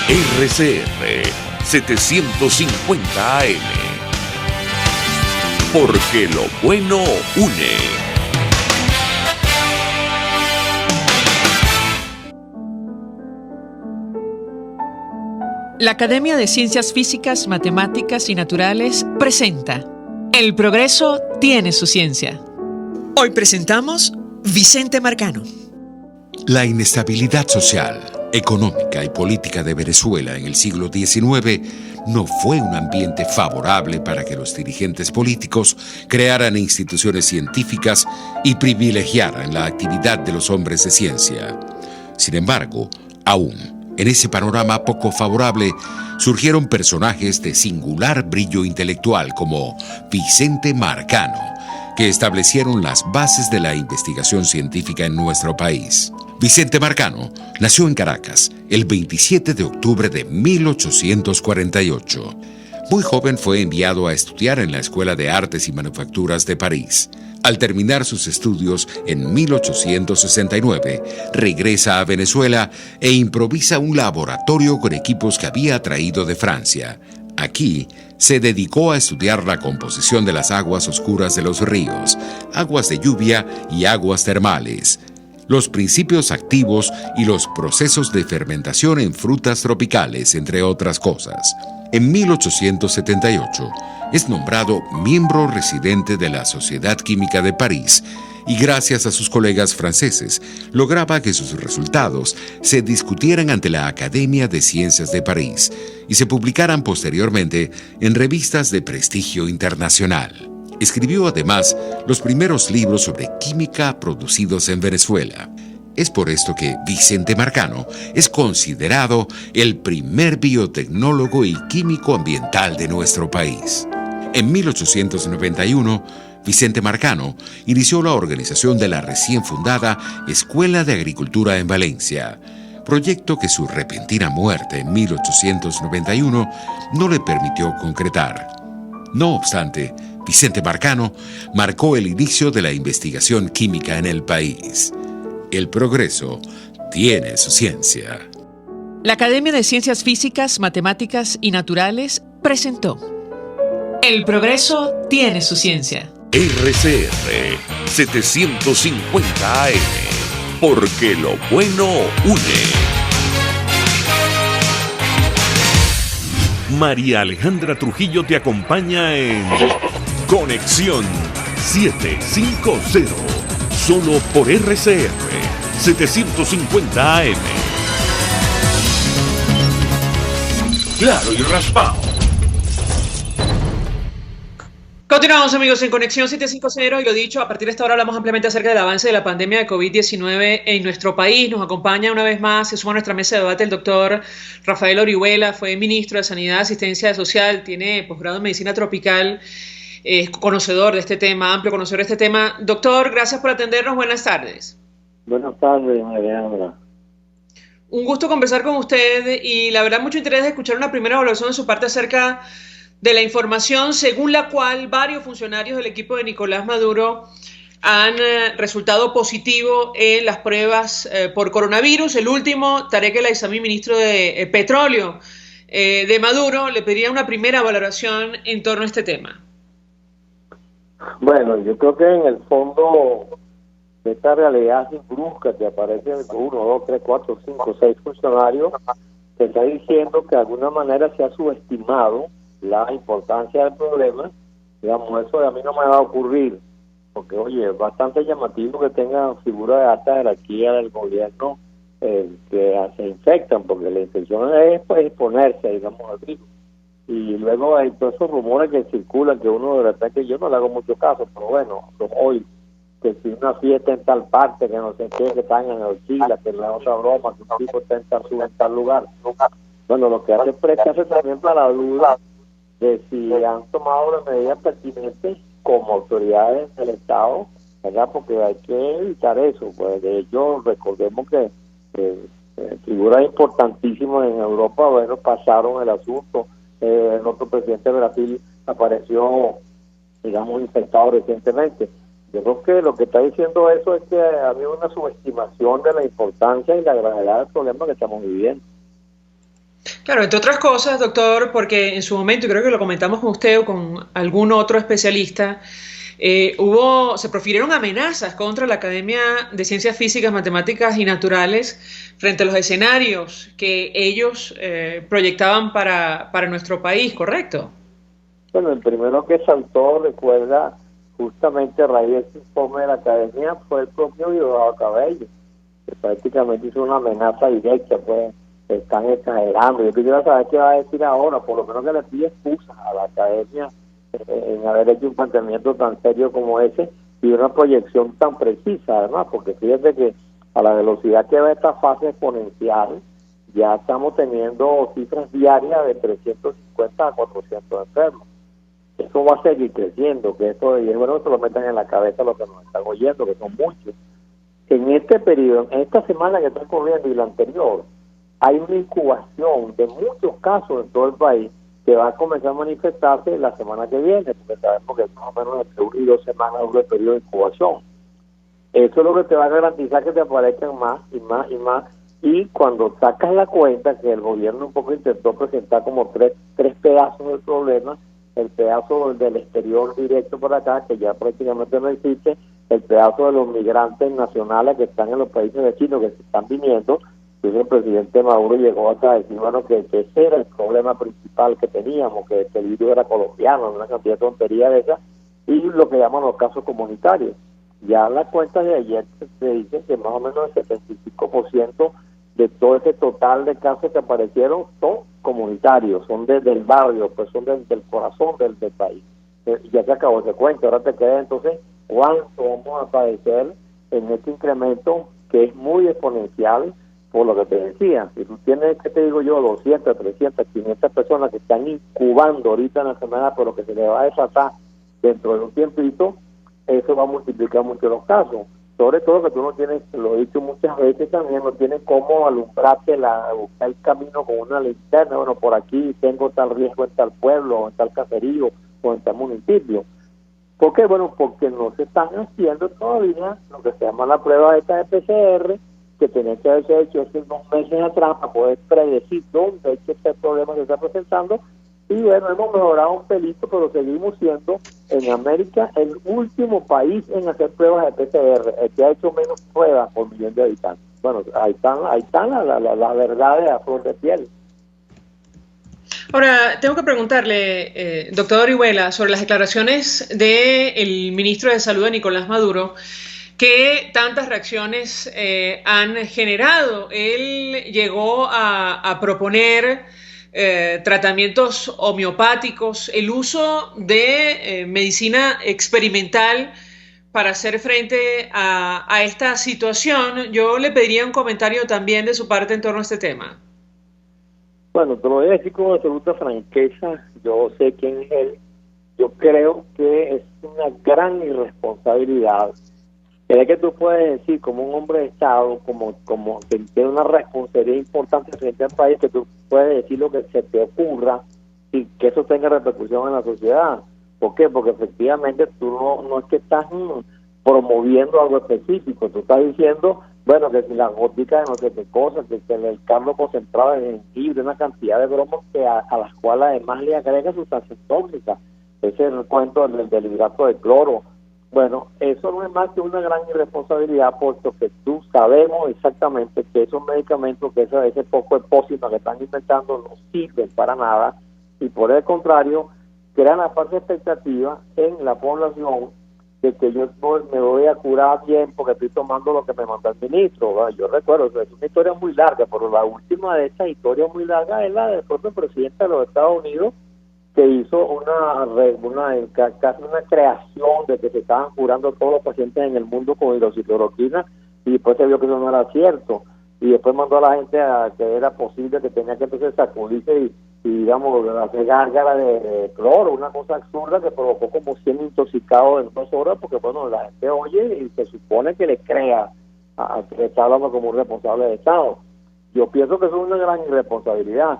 RCR 750 AM. Porque lo bueno une. La Academia de Ciencias Físicas, Matemáticas y Naturales presenta El progreso tiene su ciencia. Hoy presentamos Vicente Marcano. La inestabilidad social, económica y política de Venezuela en el siglo XIX no fue un ambiente favorable para que los dirigentes políticos crearan instituciones científicas y privilegiaran la actividad de los hombres de ciencia. Sin embargo, aún en ese panorama poco favorable, surgieron personajes de singular brillo intelectual como Vicente Marcano, que establecieron las bases de la investigación científica en nuestro país. Vicente Marcano nació en Caracas el 27 de octubre de 1848. Muy joven fue enviado a estudiar en la Escuela de Artes y Manufacturas de París. Al terminar sus estudios en 1869, regresa a Venezuela e improvisa un laboratorio con equipos que había traído de Francia. Aquí se dedicó a estudiar la composición de las aguas oscuras de los ríos, aguas de lluvia y aguas termales, los principios activos y los procesos de fermentación en frutas tropicales, entre otras cosas. En 1878 es nombrado miembro residente de la Sociedad Química de París y gracias a sus colegas franceses lograba que sus resultados se discutieran ante la Academia de Ciencias de París y se publicaran posteriormente en revistas de prestigio internacional. Escribió además los primeros libros sobre química producidos en Venezuela. Es por esto que Vicente Marcano es considerado el primer biotecnólogo y químico ambiental de nuestro país. En 1891, Vicente Marcano inició la organización de la recién fundada Escuela de Agricultura en Valencia, proyecto que su repentina muerte en 1891 no le permitió concretar. No obstante, Vicente Marcano marcó el inicio de la investigación química en el país. El progreso tiene su ciencia. La Academia de Ciencias Físicas, Matemáticas y Naturales presentó El progreso tiene su ciencia. RCR 750 AM. Porque lo bueno une. María Alejandra Trujillo te acompaña en Conexión 750. Solo por RCR 750 AM. Claro y raspado. Continuamos, amigos, en Conexión 750 y lo dicho, a partir de esta hora hablamos ampliamente acerca del avance de la pandemia de COVID-19 en nuestro país. Nos acompaña una vez más, se suma a nuestra mesa de debate el doctor Rafael Orihuela, fue ministro de Sanidad y Asistencia Social, tiene posgrado en Medicina Tropical, es conocedor de este tema, amplio conocedor de este tema. Doctor, gracias por atendernos, buenas tardes. Buenas tardes, Mariana. Un gusto conversar con usted y la verdad mucho interés de escuchar una primera evaluación de su parte acerca de la información según la cual varios funcionarios del equipo de Nicolás Maduro han resultado positivo en las pruebas por coronavirus. El último, Tarek El Aissami, ministro de Petróleo de Maduro, le pediría una primera valoración en torno a este tema. Bueno, yo creo que en el fondo de esta realidad así brusca que aparece 1, 2, 3, 4, 5, 6 funcionarios, se está diciendo que de alguna manera se ha subestimado la importancia del problema. Digamos, eso a mí no me va a ocurrir, porque oye, es bastante llamativo que tengan figuras de alta jerarquía del gobierno que se infectan, porque la intención es pues exponerse, digamos, al virus. Y luego hay todos esos rumores que circulan, que uno de repente, yo no le hago mucho caso, pero bueno, como hoy, que si una fiesta en tal parte, que no sé qué, que están en el Chile, que la otra broma, que un tipo está en tal lugar. Bueno, lo que hace es prestarse también para la duda de si han tomado las medidas pertinentes como autoridades del Estado, ¿verdad? Porque hay que evitar eso. Pues de hecho, recordemos que figuras importantísimas en Europa, bueno, pasaron el asunto. El otro presidente de Brasil apareció, digamos, infectado recientemente. Yo creo que lo que está diciendo eso es que ha habido una subestimación de la importancia y la gravedad del problema que estamos viviendo. Claro, entre otras cosas, doctor, porque en su momento, y creo que lo comentamos con usted o con algún otro especialista, se profirieron amenazas contra la Academia de Ciencias Físicas, Matemáticas y Naturales frente a los escenarios que ellos proyectaban para nuestro país, ¿correcto? Bueno, el primero que saltó, recuerda, justamente a raíz de este informe de la Academia, fue el propio Diosdado Cabello, que prácticamente hizo una amenaza directa, pues están exagerando. Yo quisiera saber qué va a decir ahora, por lo menos que le pide excusas a la Academia en haber hecho un planteamiento tan serio como ese y una proyección tan precisa, además, porque fíjate que a la velocidad que va esta fase exponencial, ya estamos teniendo cifras diarias de 350 a 400 enfermos. Eso va a seguir creciendo, que esto, y es bueno que se lo metan en la cabeza los que nos están oyendo, que son muchos. En este periodo, en esta semana que está corriendo y la anterior, hay una incubación de muchos casos en todo el país que va a comenzar a manifestarse la semana que viene, porque sabemos que más o menos entre 1 y 2 semanas es un periodo de incubación. Eso es lo que te va a garantizar que te aparezcan más y más y más, y cuando sacas la cuenta, que el gobierno un poco intentó presentar como tres pedazos del problema, el pedazo del exterior directo por acá, que ya prácticamente no existe, el pedazo de los migrantes nacionales que están en los países vecinos, que se están viniendo. Entonces el presidente Maduro llegó hasta decir, bueno, que ese era el problema principal que teníamos, que el virus era colombiano, una cantidad de tonterías de esas, y lo que llaman los casos comunitarios. Ya en las cuentas de ayer se dice que más o menos el 75% de todo ese total de casos que aparecieron son comunitarios, son desde el barrio, pues son desde el corazón del país. Ya se acabó ese cuento, ahora te queda entonces cuánto vamos a padecer en este incremento que es muy exponencial, por lo que te decía. Si tú tienes, ¿qué te digo yo? 200, 300, 500 personas que están incubando ahorita en la semana, pero que se le va a desatar dentro de un tiempito, eso va a multiplicar mucho los casos. Sobre todo que tú no tienes, lo he dicho muchas veces también, no tienes cómo alumbrarte, buscar el camino con una linterna. Bueno, por aquí tengo tal riesgo en tal pueblo, o en tal caserío, o en tal municipio. ¿Por qué? Bueno, porque no se están haciendo todavía lo que se llama la prueba esta de PCR, que tenía que haberse hecho hace 2 meses atrás para poder predecir dónde es que este problema se está presentando. Y bueno, hemos mejorado un pelito, pero seguimos siendo en América el último país en hacer pruebas de PCR, el que ha hecho menos pruebas por millón de habitantes. Bueno, ahí están la verdad a flor de piel. Ahora, tengo que preguntarle, doctor Orihuela, sobre las declaraciones del ministro de Salud, Nicolás Maduro, que tantas reacciones han generado. Él llegó a proponer tratamientos homeopáticos, el uso de medicina experimental para hacer frente a esta situación. Yo le pediría un comentario también de su parte en torno a este tema. Bueno, te lo voy a decir con absoluta franqueza. Yo sé quién es él. Yo creo que es una gran irresponsabilidad. ¿Crees que tú puedes decir, como un hombre de Estado, como que tiene una responsabilidad importante frente al país, que tú puedes decir lo que se te ocurra y que eso tenga repercusión en la sociedad? ¿Por qué? Porque efectivamente tú no es que estás promoviendo algo específico, tú estás diciendo, bueno, que si la gótica de no sé qué cosa, que el carbo concentrado en jengibre, una cantidad de bromas que a las cuales además le agrega sustancias tóxicas. Ese es el cuento del hidrato de cloro. Bueno, eso no es más que una gran irresponsabilidad, puesto que tú sabemos exactamente que esos medicamentos, que ese poco de pócima que están inventando no sirven para nada, y por el contrario, crean la falsa expectativa en la población de que yo me voy a curar bien porque estoy tomando lo que me mandó el ministro. Bueno, yo recuerdo, es una historia muy larga, pero la última de estas historias muy largas es la del propio presidente de los Estados Unidos, que hizo casi una creación de que se estaban curando todos los pacientes en el mundo con hidroxicloroquina, y después se vio que eso no era cierto, y después mandó a la gente a que era posible, que tenía que entonces sacudirse y digamos, hacer gárgara de cloro, una cosa absurda que provocó como 100 intoxicados en 2 horas, porque bueno, la gente oye y se supone que le crea a que está hablando como un responsable de Estado. Yo pienso que eso es una gran irresponsabilidad.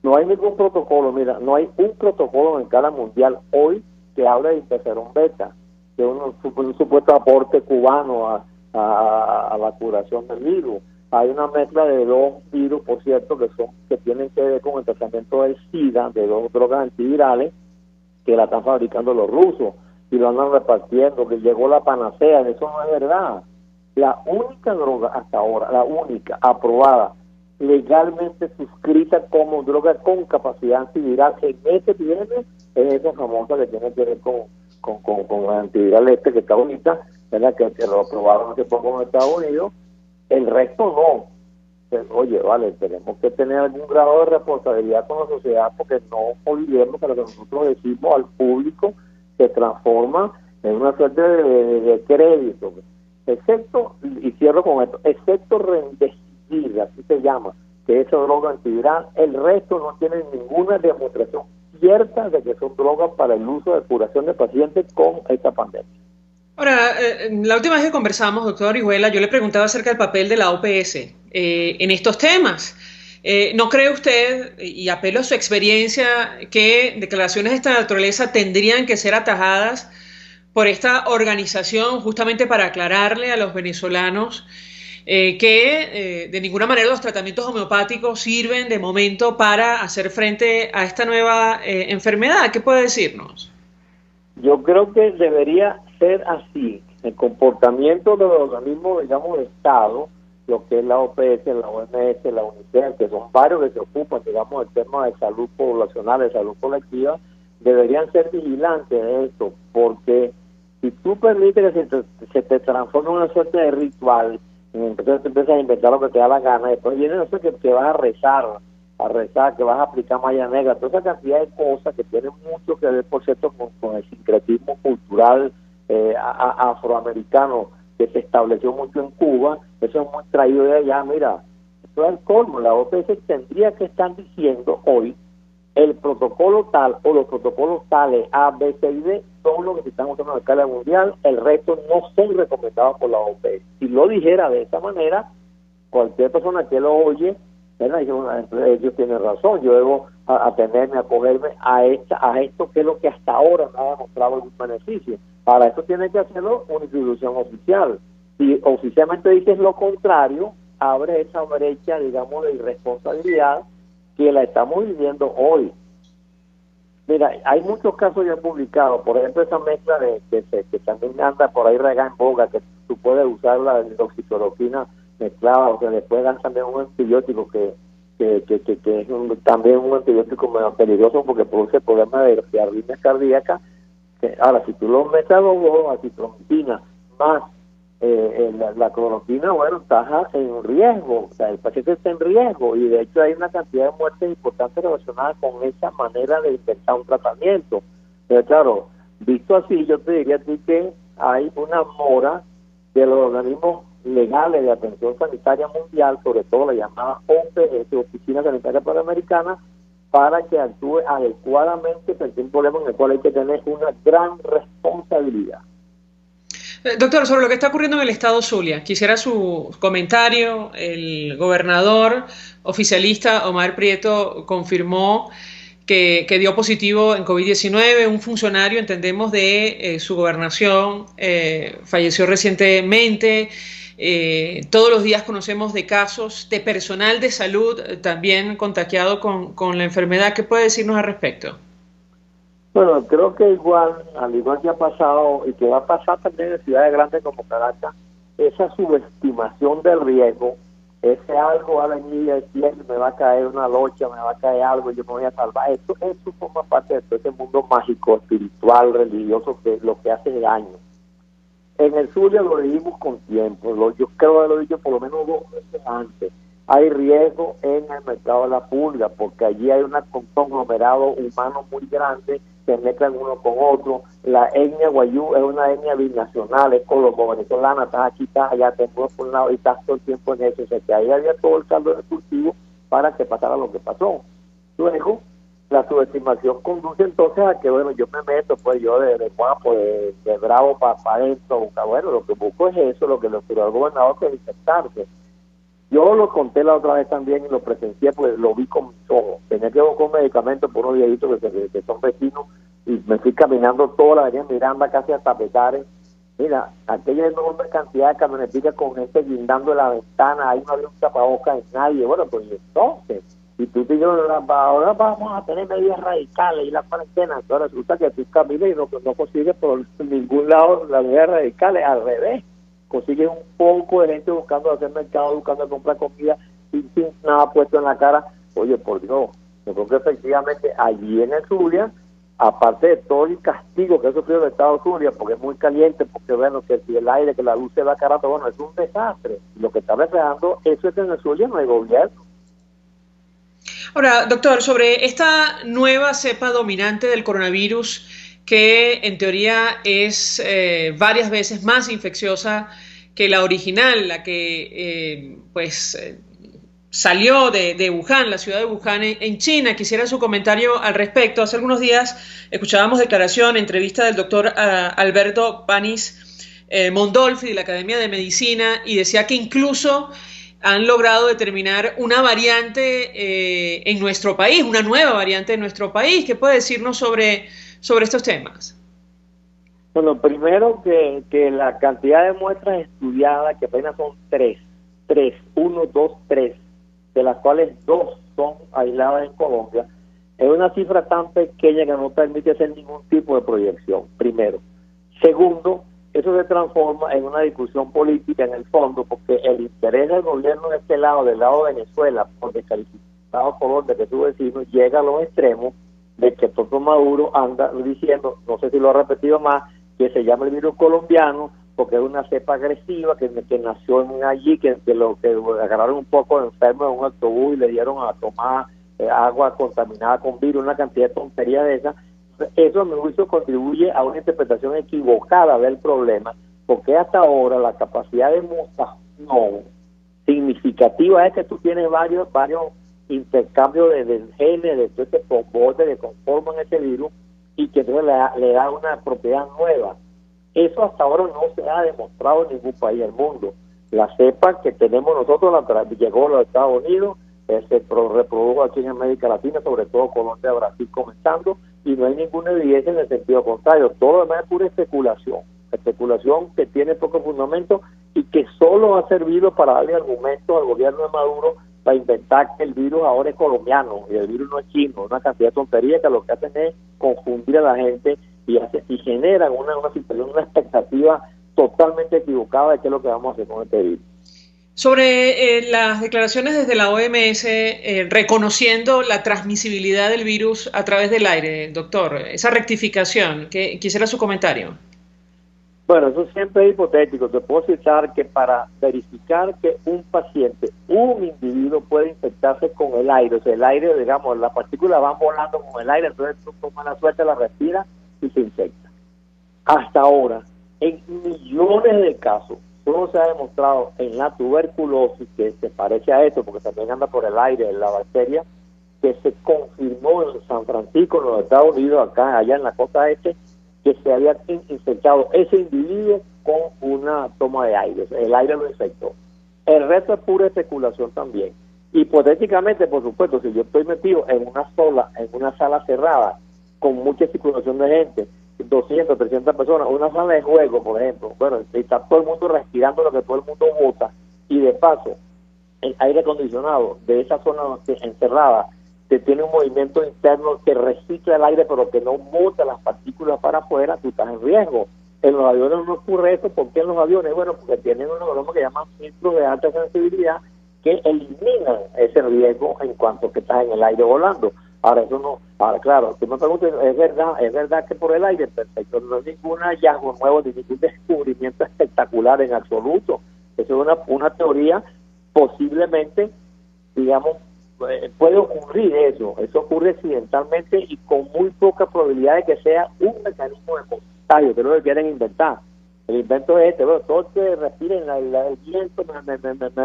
No hay ningún protocolo, mira, no hay un protocolo en escala mundial hoy que hable de interferón beta. que un supuesto aporte cubano a la curación del virus. Hay una mezcla de dos virus, por cierto, que tienen que ver con el tratamiento del SIDA, de dos drogas antivirales que la están fabricando los rusos y lo andan repartiendo, que llegó la panacea. Eso no es verdad. La única droga hasta ahora, la única aprobada legalmente suscrita como droga con capacidad antiviral en este viernes es esa famosa que tiene que ver con el antiviral que está ahorita, ¿verdad? Que lo aprobaron hace poco en Estados Unidos. El resto no. Oye, vale, tenemos que tener algún grado de responsabilidad con la sociedad, porque no olvidemos que lo que nosotros decimos al público se transforma en una suerte de crédito, excepto, y cierro con esto, excepto Remdesivir, así se llama, que es droga antiviral. El resto no tiene ninguna demostración cierta de que son drogas para el uso de curación de pacientes con esta pandemia. Ahora, la última vez que conversamos, doctor Orihuela, yo le preguntaba acerca del papel de la OPS en estos temas. ¿No cree usted, y apelo a su experiencia, que declaraciones de esta naturaleza tendrían que ser atajadas por esta organización justamente para aclararle a los venezolanos que de ninguna manera los tratamientos homeopáticos sirven de momento para hacer frente a esta nueva enfermedad? ¿Qué puede decirnos? Yo creo que debería ser así. El comportamiento de los organismos, digamos, de Estado, lo que es la OPS, la OMS, la UNICEF, que son varios que se ocupan, digamos, del tema de salud poblacional, de salud colectiva, deberían ser vigilantes de esto, porque si tú permites que se te transforme en una suerte de ritual, entonces te empiezas a inventar lo que te da la gana, después viene eso que vas a rezar, que vas a aplicar malla negra, toda esa cantidad de cosas que tienen mucho que ver, por cierto, con el sincretismo cultural afroamericano que se estableció mucho en Cuba. Eso es muy traído de allá. Mira, esto es el colmo. La OPS tendría que estar diciendo hoy el protocolo tal o los protocolos tales A, B, C y D son los que se están usando en la escala mundial, el resto no son recomendados por la OPS. Si lo dijera de esa manera, cualquier persona que lo oye, ¿verdad? Ellos tienen razón, yo debo atenerme, acogerme a esto que es lo que hasta ahora me ha demostrado algún beneficio. Para eso tiene que hacerlo una institución oficial. Si oficialmente dices lo contrario, abre esa brecha, digamos, de irresponsabilidad que la estamos viviendo hoy. Mira, hay muchos casos ya publicados, por ejemplo, esa mezcla que también anda por ahí regada en boga, que tú puedes usar la oxicloroquina mezclada, o sea, después dan también un antibiótico que es también un antibiótico medio peligroso porque produce problemas de arritmias cardíacas. Ahora, si tú lo metes a dos, acitromicina más la cloroquina, bueno, estás en riesgo, o sea, el paciente está en riesgo, y de hecho hay una cantidad de muertes importantes relacionadas con esa manera de inventar un tratamiento. Pero claro, visto así, yo te diría a ti que hay una mora de los organismos legales de atención sanitaria mundial, sobre todo la llamada OPS, Oficina Sanitaria Panamericana, para que actúe adecuadamente frente a un problema en el cual hay que tener una gran responsabilidad. Doctor, sobre lo que está ocurriendo en el estado Zulia, quisiera su comentario. El gobernador oficialista Omar Prieto confirmó que dio positivo en COVID-19. Un funcionario, entendemos, de su gobernación falleció recientemente. Todos los días conocemos de casos de personal de salud también contagiado con la enfermedad. ¿Qué puede decirnos al respecto? Bueno, creo que al igual que ha pasado y que va a pasar también en ciudades grandes como Caracas, esa subestimación del riesgo, ese algo va a venir y decir, me va a caer una locha, me va a caer algo, yo me voy a salvar. Eso forma parte de todo ese mundo mágico, espiritual, religioso, que lo que hace daño. En el Zulia lo dijimos con tiempo, yo creo que lo he dicho por lo menos 2 meses antes. Hay riesgo en el mercado de la pulga, porque allí hay un conglomerado humano muy grande, se mezclan uno con otro. La etnia guayú es una etnia binacional, es colombo-venezolana, estás aquí, estás allá, te mueves por un lado y estás todo el tiempo en eso. O sea, que ahí había todo el caldo de cultivo para que pasara lo que pasó. Luego, la subestimación conduce entonces a que, bueno, yo me meto, pues yo de guapo, de bravo para adentro, bueno, lo que busco es eso, lo que le ocurrió al gobernador, que es infectarse. Yo lo conté la otra vez también y lo presencié, pues lo vi con mis ojos. Tenía que buscar un medicamento por unos viejitos que son vecinos, y me fui caminando toda la avenida Miranda casi hasta Petare. Mira, aquella enorme cantidad de camioneticas con gente guindando en la ventana, ahí no había un tapabocas en nadie. Bueno, pues entonces, si tú te dices, ahora vamos a tener medidas radicales y la cuarentena, entonces resulta que tú caminas y no consigues por ningún lado las medidas radicales, al revés, consigues un poco de gente buscando hacer mercado, buscando comprar comida sin nada puesto en la cara. Oye, por Dios, yo creo que efectivamente allí en el Zulia, aparte de todo el castigo que ha sufrido el Estado Zulia, porque es muy caliente, porque bueno, que si el aire, que la luz se va carato, bueno, es un desastre. Lo que está reflejando eso es que en el Zulia no hay gobierno. Ahora, doctor, sobre esta nueva cepa dominante del coronavirus, que en teoría es varias veces más infecciosa que la original, la que salió de Wuhan, la ciudad de Wuhan en China. Quisiera su comentario al respecto. Hace algunos días escuchábamos declaración, entrevista del doctor Alberto Panis Mondolfi de la Academia de Medicina, y decía que incluso han logrado determinar una variante en nuestro país, una nueva variante en nuestro país. ¿Qué puede decirnos sobre estos temas? Bueno, primero que la cantidad de muestras estudiadas, que apenas son tres, 1, 2, 3, de las cuales 2 son aisladas en Colombia, es una cifra tan pequeña que no permite hacer ningún tipo de proyección, primero. Segundo, eso se transforma en una discusión política en el fondo, porque el interés del gobierno de este lado, del lado de Venezuela, por descalificado Colombia, que es su vecino, llega a los extremos de que Toto Maduro anda diciendo, no sé si lo ha repetido más, que se llama el virus colombiano, porque es una cepa agresiva que nació allí, que agarraron un poco de enfermo en un autobús y le dieron a tomar agua contaminada con virus, una cantidad de tonterías de esas. Eso, a mi juicio, contribuye a una interpretación equivocada del problema, porque hasta ahora la capacidad de mutación significativa es que tú tienes varios intercambios de genes, de todo este compote que conforman ese virus, y que entonces le da una propiedad nueva. Eso hasta ahora no se ha demostrado en ningún país del mundo. La cepa que tenemos nosotros llegó a los Estados Unidos, se reprodujo aquí en América Latina, sobre todo Colombia, Brasil comenzando, y no hay ninguna evidencia en el sentido contrario. Todo lo demás es pura especulación que tiene poco fundamento y que solo ha servido para darle argumentos al gobierno de Maduro para inventar que el virus ahora es colombiano y el virus no es chino, una cantidad de tonterías que lo que hacen es confundir a la gente y generan una situación, una expectativa totalmente equivocada de qué es lo que vamos a hacer con este virus. Sobre las declaraciones desde la OMS reconociendo la transmisibilidad del virus a través del aire, doctor, esa rectificación, que quisiera su comentario. Bueno, eso siempre es hipotético. Te puedo citar que para verificar que un paciente, un individuo puede infectarse con el aire, o sea, el aire, digamos, las partículas van volando con el aire, entonces tú con mala suerte la respiras y se infecta. Hasta ahora, en millones de casos, solo se ha demostrado en la tuberculosis, que se parece a esto, porque también anda por el aire la bacteria, que se confirmó en San Francisco, en los Estados Unidos, allá en la costa este, que se había infectado ese individuo con una toma de aire, el aire lo infectó. El resto es pura especulación también. Hipotéticamente, por supuesto, si yo estoy metido en una sala cerrada, con mucha circulación de gente, 200, 300 personas, una sala de juego, por ejemplo, bueno, está todo el mundo respirando lo que todo el mundo bota, y de paso, el aire acondicionado de esa zona encerrada, que tiene un movimiento interno que recicla el aire pero que no bota las partículas para afuera, tú estás en riesgo. En los aviones no ocurre eso. ¿Por qué en los aviones? Bueno, porque tienen una broma que llaman filtros de alta sensibilidad que eliminan ese riesgo en cuanto que estás en el aire volando. Ahora eso no, claro, tú me preguntas, ¿es verdad que por el aire? Perfecto, no es ningún hallazgo nuevo ni ningún descubrimiento espectacular en absoluto. Eso es una teoría posiblemente, digamos, puede ocurrir eso ocurre accidentalmente y con muy poca probabilidad de que sea un mecanismo de contagio, que es lo que quieren inventar. El invento es todos que respiren el viento me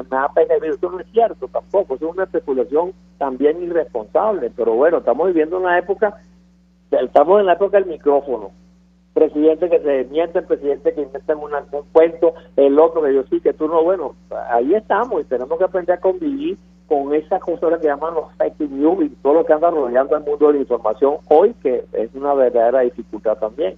va a pegar el virus. Eso no es cierto tampoco, eso es una especulación también irresponsable, pero bueno, estamos viviendo en la época del micrófono. Presidente que se miente, el presidente que inventa un cuento, el otro que yo sí, que tú no, bueno, ahí estamos y tenemos que aprender a convivir con esa cosa que llaman los fake news y todo lo que anda rodeando el mundo de la información hoy, que es una verdadera dificultad también.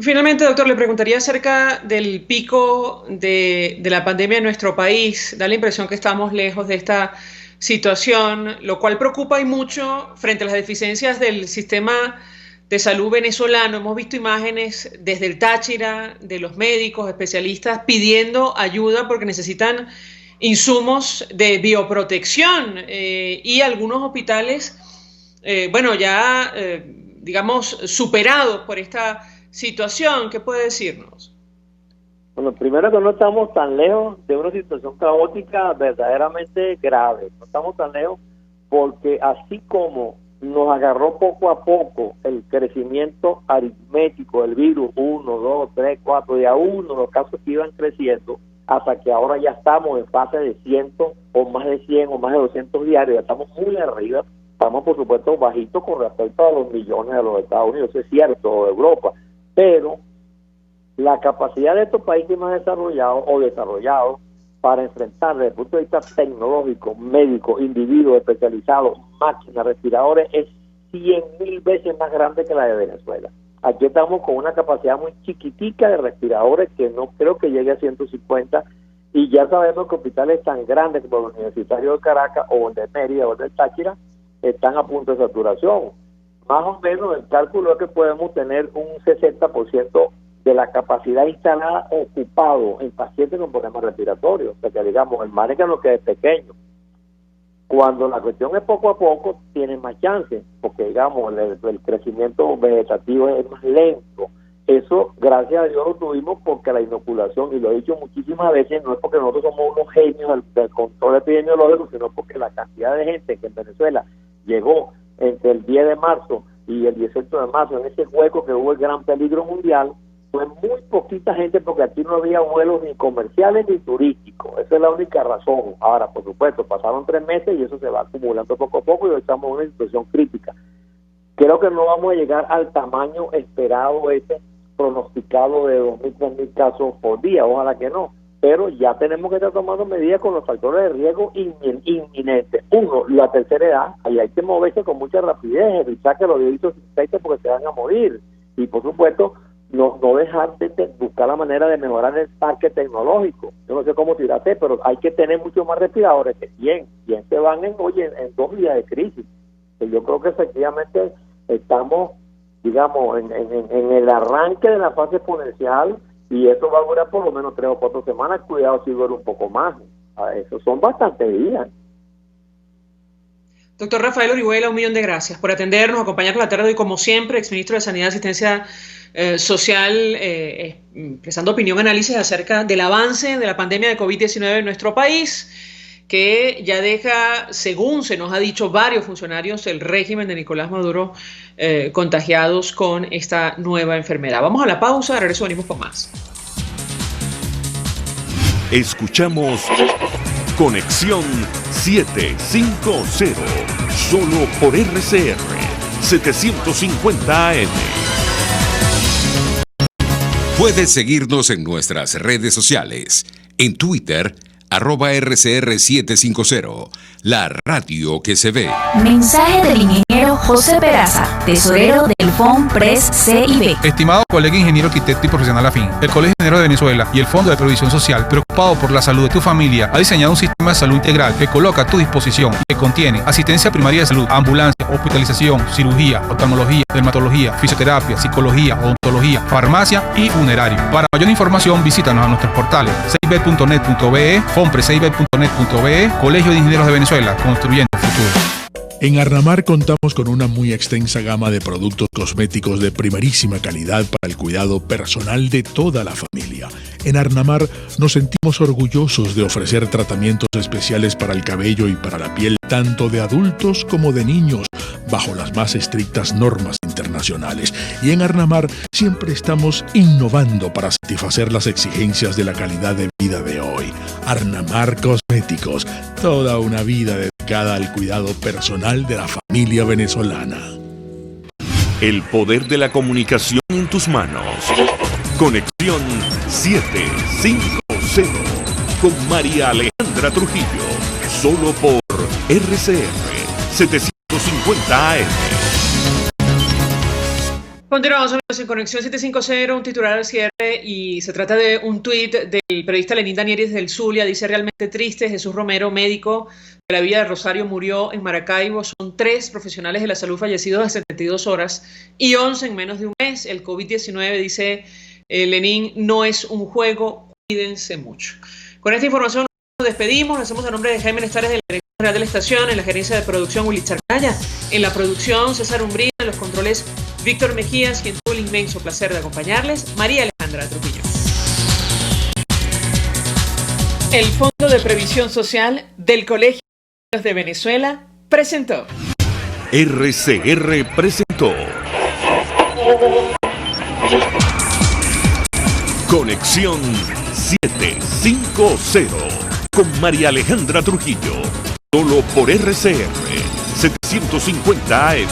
Finalmente, doctor, le preguntaría acerca del pico de la pandemia en nuestro país. Da la impresión que estamos lejos de esta situación, lo cual preocupa y mucho frente a las deficiencias del sistema de salud venezolano. Hemos visto imágenes desde el Táchira de los médicos, especialistas pidiendo ayuda porque necesitan insumos de bioprotección y algunos hospitales, digamos, superados por esta situación. ¿Qué puede decirnos? Bueno, primero que no estamos tan lejos de una situación caótica verdaderamente grave. No estamos tan lejos porque así como nos agarró poco a poco el crecimiento aritmético del virus, 1, 2, 3, 4, de a uno los casos que iban creciendo, hasta que ahora ya estamos en fase de 100 o más de 100 o más de 200 diarios, ya estamos muy arriba. Estamos, por supuesto, bajitos con respecto a los millones de los Estados Unidos, eso es cierto, de Europa, pero la capacidad de estos países más desarrollados o desarrollados para enfrentar desde el punto de vista tecnológico, médico, individuos especializados, máquinas, respiradores, es 100.000 veces más grande que la de Venezuela. Aquí estamos con una capacidad muy chiquitica de respiradores que no creo que llegue a 150, y ya sabemos que hospitales tan grandes como el Universitario de Caracas o el de Mérida o el de Táchira están a punto de saturación. Más o menos el cálculo es que podemos tener un 60% de la capacidad instalada ocupado en pacientes con problemas respiratorios. O sea que, digamos, el margen lo que es pequeño. Cuando la cuestión es poco a poco, tiene más chances, porque, digamos, el crecimiento vegetativo es más lento. Eso, gracias a Dios, lo tuvimos porque la inoculación, y lo he dicho muchísimas veces, no es porque nosotros somos unos genios del control epidemiológico, sino porque la cantidad de gente que en Venezuela llegó entre el 10 de marzo y el 18 de marzo, en ese hueco que hubo el gran peligro mundial, fue muy poquita gente, porque aquí no había vuelos ni comerciales ni turísticos. Esa es la única razón. Ahora, por supuesto, pasaron 3 meses y eso se va acumulando poco a poco y hoy estamos en una situación crítica. Creo que no vamos a llegar al tamaño esperado, ese pronosticado de 2.000, 3.000 casos por día, ojalá que no, pero ya tenemos que estar tomando medidas con los factores de riesgo inminentes. Uno, la tercera edad, ahí hay que moverse con mucha rapidez, evitar que los viejitos se infecten porque se van a morir, y por supuesto no dejar de buscar la manera de mejorar el parque tecnológico. Yo no sé cómo se irá a hacer, pero hay que tener muchos más respiradores, que 100 se van en 2 días de crisis. Yo creo que efectivamente estamos, digamos, en el arranque de la fase exponencial, y eso va a durar por lo menos 3 o 4 semanas. Cuidado si dura un poco más. Eso son bastantes días. Doctor Rafael Orihuela, 1.000.000 de gracias por atendernos, acompañarnos la tarde de hoy, como siempre, exministro de Sanidad y Asistencia Social, prestando opinión y análisis acerca del avance de la pandemia de COVID-19 en nuestro país, que ya deja, según se nos ha dicho varios funcionarios del régimen de Nicolás Maduro, contagiados con esta nueva enfermedad. Vamos a la pausa, de regreso venimos con más. Escuchamos Conexión 750, solo por RCR 750 AM. Puedes seguirnos en nuestras redes sociales. En Twitter, @RCR750, la radio que se ve. Mensaje del ingeniero José Peraza, tesorero del FONPRES CIB. Estimado colega ingeniero, arquitecto y profesional afín, el Colegio de Ingenieros de Venezuela y el Fondo de Previsión Social, preocupado por la salud de tu familia, ha diseñado un sistema de salud integral que coloca a tu disposición y que contiene asistencia primaria de salud, ambulancia, hospitalización, cirugía, oftalmología, dermatología, fisioterapia, psicología, odontología, farmacia y funerario. Para mayor información, visítanos a nuestros portales cib.net.be, fonprescib.net.be, Colegio de Ingenieros de Venezuela, construyendo el futuro. En Arnamar contamos con una muy extensa gama de productos cosméticos de primerísima calidad para el cuidado personal de toda la familia. En Arnamar nos sentimos orgullosos de ofrecer tratamientos especiales para el cabello y para la piel, tanto de adultos como de niños, bajo las más estrictas normas internacionales. Y en Arnamar siempre estamos innovando para satisfacer las exigencias de la calidad de vida de hoy. Arnamar Cosméticos, toda una vida dedicada al cuidado personal de la familia venezolana. El poder de la comunicación en tus manos. Conexión 750 con María Alejandra Trujillo, solo por RCR 750 AM. Continuamos, amigos, en Conexión 750, un titular al cierre, y se trata de un tuit del periodista Lenín Danieris del Zulia. Dice: realmente triste, Jesús Romero, médico de la Villa de Rosario, murió en Maracaibo. Son 3 profesionales de la salud fallecidos en 72 horas y 11 en menos de un mes. El COVID-19, dice Lenín, no es un juego, cuídense mucho. Con esta información nos despedimos, lo hacemos a nombre de Jaime Nestares de la Dirección General de la Estación, en la gerencia de producción Willy Charcaya, en la producción César Umbría, en los controles Víctor Mejías, quien tuvo el inmenso placer de acompañarles, María Alejandra Trujillo. El Fondo de Previsión Social del Colegio de Venezuela presentó. RCR presentó Conexión 750 con María Alejandra Trujillo, solo por RCR 750 AM.